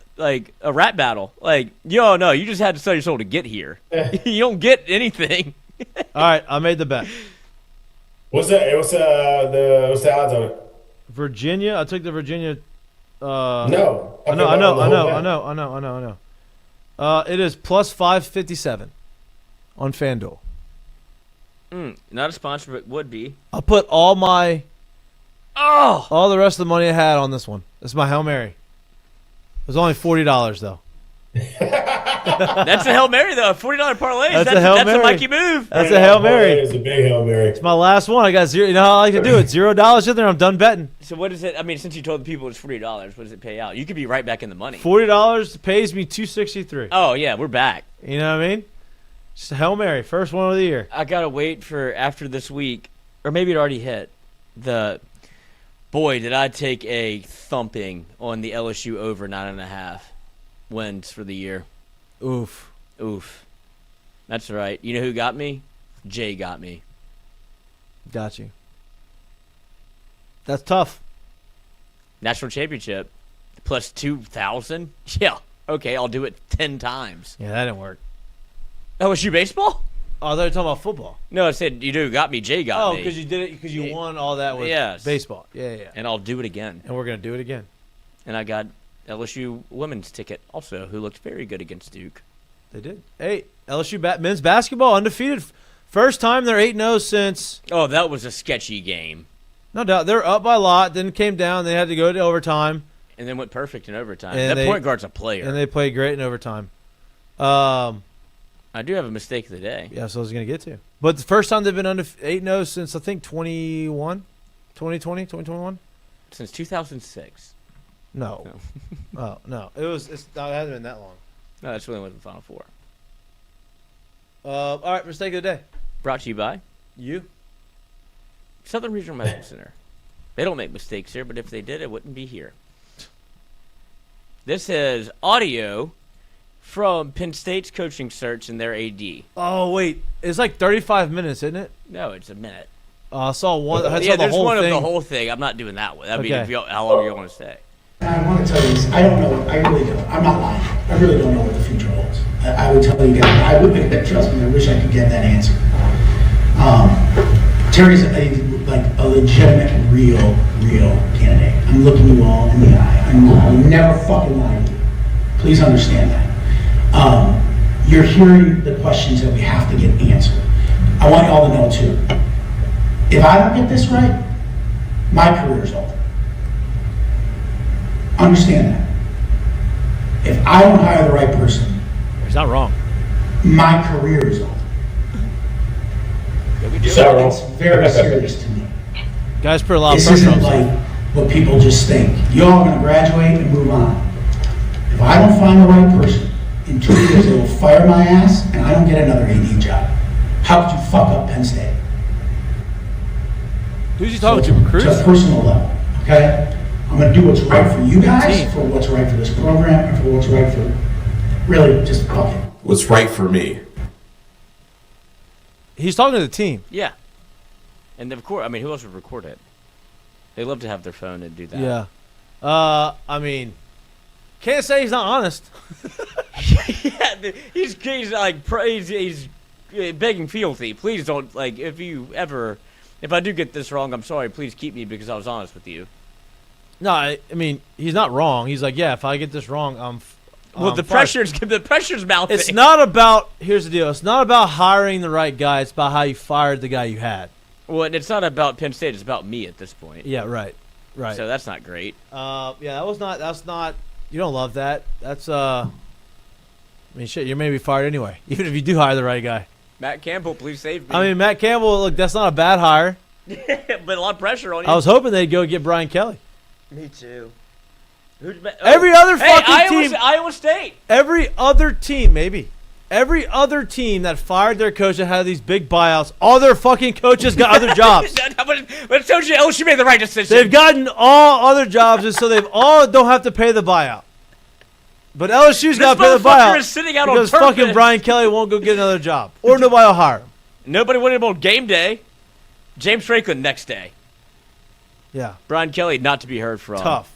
Speaker 2: rap battle. Like, no, you just had to sell your soul to get here. You don't get anything.
Speaker 1: All right, I made the bet.
Speaker 3: What's that? What's the odds on it?
Speaker 1: Virginia. I took the Virginia.
Speaker 3: No.
Speaker 1: I know. It is plus 557 on FanDuel.
Speaker 2: Not a sponsor, but would be.
Speaker 1: I'll put all the rest of the money I had on this one. It's my Hail Mary. It was only $40 though.
Speaker 2: That's a Hail Mary, though. $40 parlay.
Speaker 1: That's a Hail Mary.
Speaker 2: That's a Mikey move.
Speaker 1: That's a Hail Mary.
Speaker 3: It's a big Hail Mary.
Speaker 1: It's my last one. I got zero. You know how I like to do it. $0 in there. I'm done betting.
Speaker 2: So what is it? I mean, since you told the people it's $40, what does it pay out? You could be right back in the money.
Speaker 1: $40 pays me $263.
Speaker 2: Oh, yeah, we're back.
Speaker 1: You know what I mean? Just a Hail Mary. First one of the year.
Speaker 2: I got to wait for after this week, or maybe it already hit. Boy, did I take a thumping on the LSU over 9.5 wins for the year.
Speaker 1: Oof.
Speaker 2: That's right. You know who got me? Jay got me.
Speaker 1: Got you. That's tough.
Speaker 2: National championship plus 2,000. Yeah, okay, I'll do it 10 times.
Speaker 1: Yeah, that didn't work.
Speaker 2: LSU baseball?
Speaker 1: Oh, I thought you were talking about football.
Speaker 2: No, I said you do got me. Jay got me.
Speaker 1: Oh, because you did it because you won all that with baseball. Yeah.
Speaker 2: And I'll do it again.
Speaker 1: And we're gonna do it again.
Speaker 2: And I got LSU women's ticket also, who looked very good against Duke.
Speaker 1: They did. Hey, LSU men's basketball undefeated. First time they're 8-0 since.
Speaker 2: Oh, that was a sketchy game.
Speaker 1: No doubt. They're up by a lot, then came down. They had to go to overtime.
Speaker 2: And then went perfect in overtime.
Speaker 1: And
Speaker 2: that point guard's a player.
Speaker 1: And they played great in overtime.
Speaker 2: I do have a mistake of the day.
Speaker 1: Yeah, so I was going to get to. But the first time they've been 8-0 since, I think, 2021?
Speaker 2: Since 2006.
Speaker 1: No. Oh, no. It hasn't been that long.
Speaker 2: No, that's when they went to the Final Four.
Speaker 1: All right, mistake of the day.
Speaker 2: Brought to you by
Speaker 1: You?
Speaker 2: Southern Regional Medical Center. They don't make mistakes here, but if they did, it wouldn't be here. This is audio from Penn State's coaching search and their AD.
Speaker 1: Oh, wait. It's like 35 minutes, isn't it?
Speaker 2: No, it's a minute.
Speaker 1: I saw one. I saw
Speaker 2: Yeah,
Speaker 1: the
Speaker 2: there's
Speaker 1: whole
Speaker 2: one
Speaker 1: thing.
Speaker 2: of the whole thing. I'm not doing that one. That'd
Speaker 1: Okay.
Speaker 2: be how long you want to stay.
Speaker 4: I want to tell you this. I don't know. I really don't. I'm not lying. I really don't know what the future holds. I would tell you guys. I would. Trust me. I wish I could get that answer. Terry's a legitimate, real candidate. I'm looking you all in the eye. I will never fucking lie to you. Please understand that. You're hearing the questions that we have to get answered. I want you all to know too. If I don't get this right, my career is over. Understand that. If I don't hire the right person,
Speaker 1: He's not wrong.
Speaker 4: my career is over. So it's very serious to me.
Speaker 1: Guys put a lot of
Speaker 4: This
Speaker 1: pressure on
Speaker 4: isn't
Speaker 1: himself.
Speaker 4: like what people just think. Y'all are going to graduate and move on. If I don't find the right person, in 2 years they will fire my ass and I don't get another AD job. How could you fuck up Penn State?
Speaker 1: Who's he talking to?
Speaker 4: To
Speaker 1: Recruits?
Speaker 4: a personal level, okay? I'm going to do what's right for you guys, for what's right for this program, and for what's right for really just fuck it.
Speaker 3: What's right for me?
Speaker 1: He's talking to the team.
Speaker 2: Yeah. And of course, I mean, who else would record it? They love to have their phone and do that.
Speaker 1: Yeah. I mean, can't say he's not honest.
Speaker 2: Yeah, he's begging fealty. Please don't, like, if I do get this wrong, I'm sorry. Please keep me because I was honest with you.
Speaker 1: No, I mean, he's not wrong. He's like, yeah, if I get this wrong,
Speaker 2: Well, the pressure's mounting.
Speaker 1: It's not about, here's the deal. It's not about hiring the right guy. It's about how you fired the guy you had.
Speaker 2: Well, and it's not about Penn State. It's about me at this point.
Speaker 1: Yeah, right.
Speaker 2: So that's not great.
Speaker 1: Yeah, that's not, you don't love that. That's, I mean, shit, you're maybe fired anyway, even if you do hire the right guy.
Speaker 2: Matt Campbell, please save me.
Speaker 1: I mean, Matt Campbell, look, that's not a bad hire.
Speaker 2: but a lot of pressure on you.
Speaker 1: I was hoping they'd go get Brian Kelly.
Speaker 2: Me too.
Speaker 1: Every other fucking team.
Speaker 2: Iowa State.
Speaker 1: Every other team, maybe. Every other team that fired their coach that had these big buyouts, all their fucking coaches got other jobs.
Speaker 2: But it tells you LSU made the right decision.
Speaker 1: They've gotten all other jobs, and so they've all don't have to pay the buyout. But LSU's got to pay the buyout
Speaker 2: is sitting out on
Speaker 1: because
Speaker 2: purpose.
Speaker 1: fucking Brian Kelly won't go get another job, or nobody will hire him.
Speaker 2: Nobody wanted him on game day. James Franklin next day.
Speaker 1: Yeah,
Speaker 2: Brian Kelly not to be heard from.
Speaker 1: tough.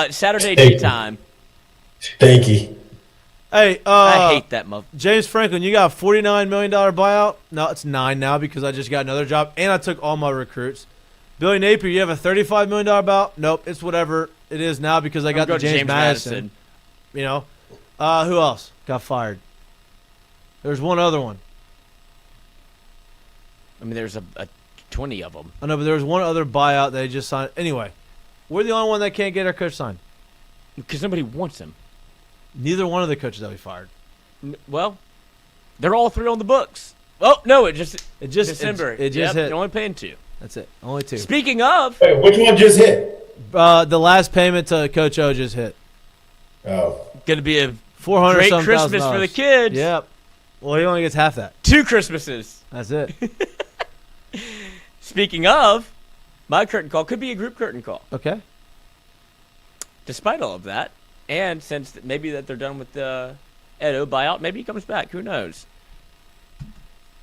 Speaker 2: Saturday tea time.
Speaker 3: Thank you.
Speaker 1: Hey,
Speaker 2: I hate that
Speaker 1: James Franklin, you got a $49 million buyout? No, it's 9 now because I just got another job, and I took all my recruits. Billy Napier, you have a $35 million buyout? Nope, it's whatever it is now because I got the James Madison. You know, who else got fired? There's one other one.
Speaker 2: I mean, there's a 20 of them.
Speaker 1: I know, but there was one other buyout they just signed. Anyway, we're the only one that can't get our coach signed.
Speaker 2: Because nobody wants him.
Speaker 1: Neither one of the coaches that we fired.
Speaker 2: Well, they're all 3 on the books. Oh, no, it just December.
Speaker 1: It just hit.
Speaker 2: They're only paying 2.
Speaker 1: That's it. Only 2.
Speaker 2: Speaking of,
Speaker 3: Wait, which one just hit?
Speaker 1: The last payment to Coach O just hit.
Speaker 3: Oh.
Speaker 2: going to be a
Speaker 1: 400
Speaker 2: great
Speaker 1: some
Speaker 2: Christmas
Speaker 1: $1,000.
Speaker 2: for the kids.
Speaker 1: Yep. Well, he only gets half that.
Speaker 2: 2 Christmases.
Speaker 1: That's it.
Speaker 2: Speaking of, my curtain call could be a group curtain call.
Speaker 1: Okay.
Speaker 2: Despite all of that, and since maybe that they're done with the Edo buyout, maybe he comes back. Who knows?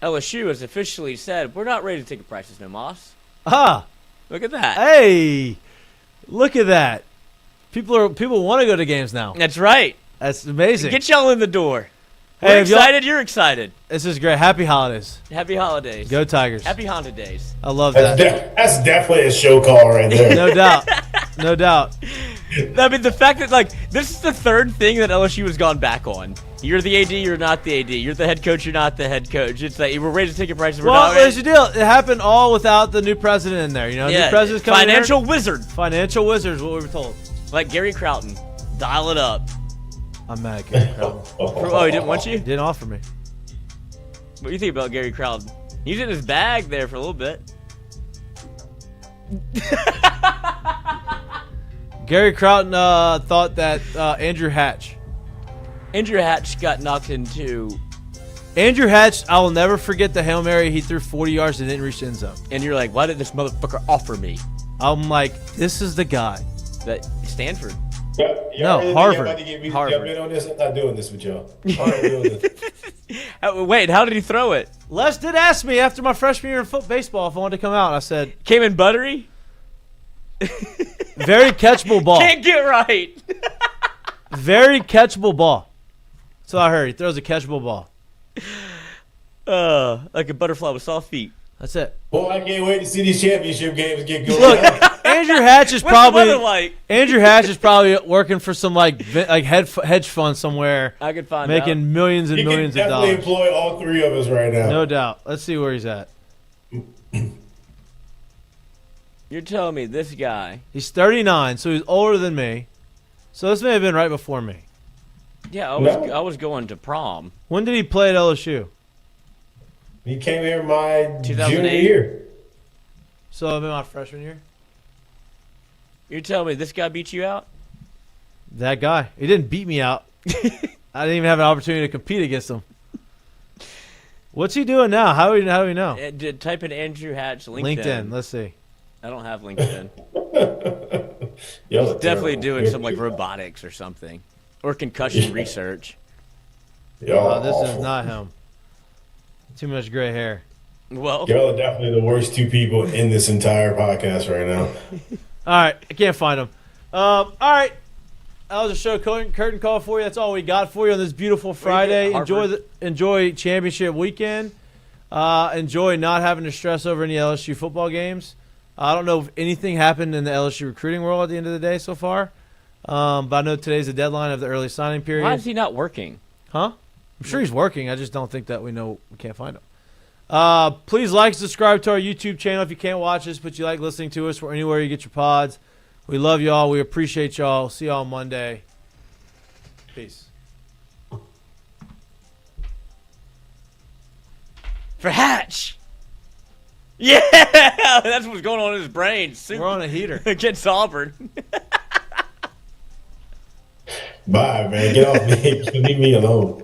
Speaker 2: LSU has officially said, we're not ready to take a prices no moss.
Speaker 1: Ah.
Speaker 2: Look at that.
Speaker 1: Hey. Look at that. People want to go to games now.
Speaker 2: That's right.
Speaker 1: That's amazing.
Speaker 2: Get y'all in the door.
Speaker 1: Hey,
Speaker 2: We're
Speaker 1: if y'all-
Speaker 2: excited. You're excited.
Speaker 1: This is great. Happy holidays.
Speaker 2: Happy holidays.
Speaker 1: Go Tigers.
Speaker 2: Happy Honda days.
Speaker 1: I love
Speaker 3: That's,
Speaker 1: that.
Speaker 3: that's definitely a show call right there.
Speaker 1: No doubt. No doubt.
Speaker 2: I mean, the fact that, like, this is the third thing that LSU has gone back on. You're the AD, you're not the AD. You're the head coach, you're not the head coach. It's like, we're raising ticket prices, we're
Speaker 1: Well,
Speaker 2: not
Speaker 1: here's the deal. It happened all without the new president in there. You know,
Speaker 2: Yeah,
Speaker 1: new president's coming
Speaker 2: financial
Speaker 1: here.
Speaker 2: wizard.
Speaker 1: Financial wizards, what we were told.
Speaker 2: Like Gary Crowton. Dial it up.
Speaker 1: I'm mad at Gary Crowton.
Speaker 2: Oh, he didn't want you?
Speaker 1: Didn't offer me.
Speaker 2: What do you think about Gary Crowton? He's in his bag there for a little bit.
Speaker 1: Gary Crowton thought that Andrew Hatch.
Speaker 2: Andrew Hatch got knocked into,
Speaker 1: Andrew Hatch, I will never forget the Hail Mary he threw 40 yards and didn't reach the end zone.
Speaker 2: and you're like, why did this motherfucker offer me?
Speaker 1: I'm like, this is the guy.
Speaker 2: That Stanford.
Speaker 1: No,
Speaker 3: really
Speaker 1: Harvard.
Speaker 3: About to get me to
Speaker 2: Harvard.
Speaker 3: jump in on this? I'm not doing this with y'all. I'm not doing this.
Speaker 2: Wait, how did he throw it?
Speaker 1: Les did ask me after my freshman year in baseball if I wanted to come out. And I said,
Speaker 2: Came in buttery?
Speaker 1: very catchable ball.
Speaker 2: Can't get right.
Speaker 1: Very catchable ball. So I heard. He throws a catchable ball.
Speaker 2: Like a butterfly with soft feet.
Speaker 1: That's it.
Speaker 3: Boy, I can't wait to see these championship games get going.
Speaker 1: Look, Andrew Hatch is
Speaker 2: What's
Speaker 1: probably
Speaker 2: the weather like?
Speaker 1: Andrew Hatch is probably working for some like hedge fund somewhere,
Speaker 2: I could find
Speaker 1: making
Speaker 2: out.
Speaker 1: millions and
Speaker 3: you can
Speaker 1: millions of
Speaker 3: definitely
Speaker 1: dollars.
Speaker 3: employ all three of us right now.
Speaker 1: No doubt. Let's see where he's at.
Speaker 2: You're telling me this guy.
Speaker 1: He's 39, so he's older than me. So this may have been right before me.
Speaker 2: Yeah,
Speaker 3: No.
Speaker 2: I was going to prom.
Speaker 1: When did he play at LSU?
Speaker 3: He came here my
Speaker 2: 2008?
Speaker 3: junior year.
Speaker 1: So I've been my freshman year.
Speaker 2: You're telling me this guy beat you out?
Speaker 1: That guy. He didn't beat me out. I didn't even have an opportunity to compete against him. What's he doing now? How do we know?
Speaker 2: Type in Andrew Hatch LinkedIn.
Speaker 1: LinkedIn. Let's see.
Speaker 2: I don't have LinkedIn.
Speaker 3: Y'all are
Speaker 2: Definitely
Speaker 3: terrible.
Speaker 2: doing some like robotics or something, or concussion research.
Speaker 3: Y'all
Speaker 1: Oh,
Speaker 3: are
Speaker 1: this
Speaker 3: awful.
Speaker 1: is not him. Too much gray hair.
Speaker 2: Well,
Speaker 3: Y'all are definitely the worst two people in this entire podcast right now.
Speaker 1: All right. I can't find him. All right. That was a show curtain call for you. That's all we got for you on this beautiful Friday.
Speaker 2: Harvard.
Speaker 1: Enjoy championship weekend. Enjoy not having to stress over any LSU football games. I don't know if anything happened in the LSU recruiting world at the end of the day so far. But I know today's the deadline of the early signing period.
Speaker 2: why is he not working?
Speaker 1: Huh? I'm sure he's working. I just don't think that we can't find him. Please like and subscribe to our YouTube channel if you can't watch us, but you like listening to us or anywhere you get your pods. We love y'all. We appreciate y'all. See y'all Monday. Peace.
Speaker 2: For Hatch. Yeah, that's what's going on in his brain.
Speaker 1: We're on a heater.
Speaker 2: Against Auburn.
Speaker 3: Bye, man. Get off me. Leave me alone.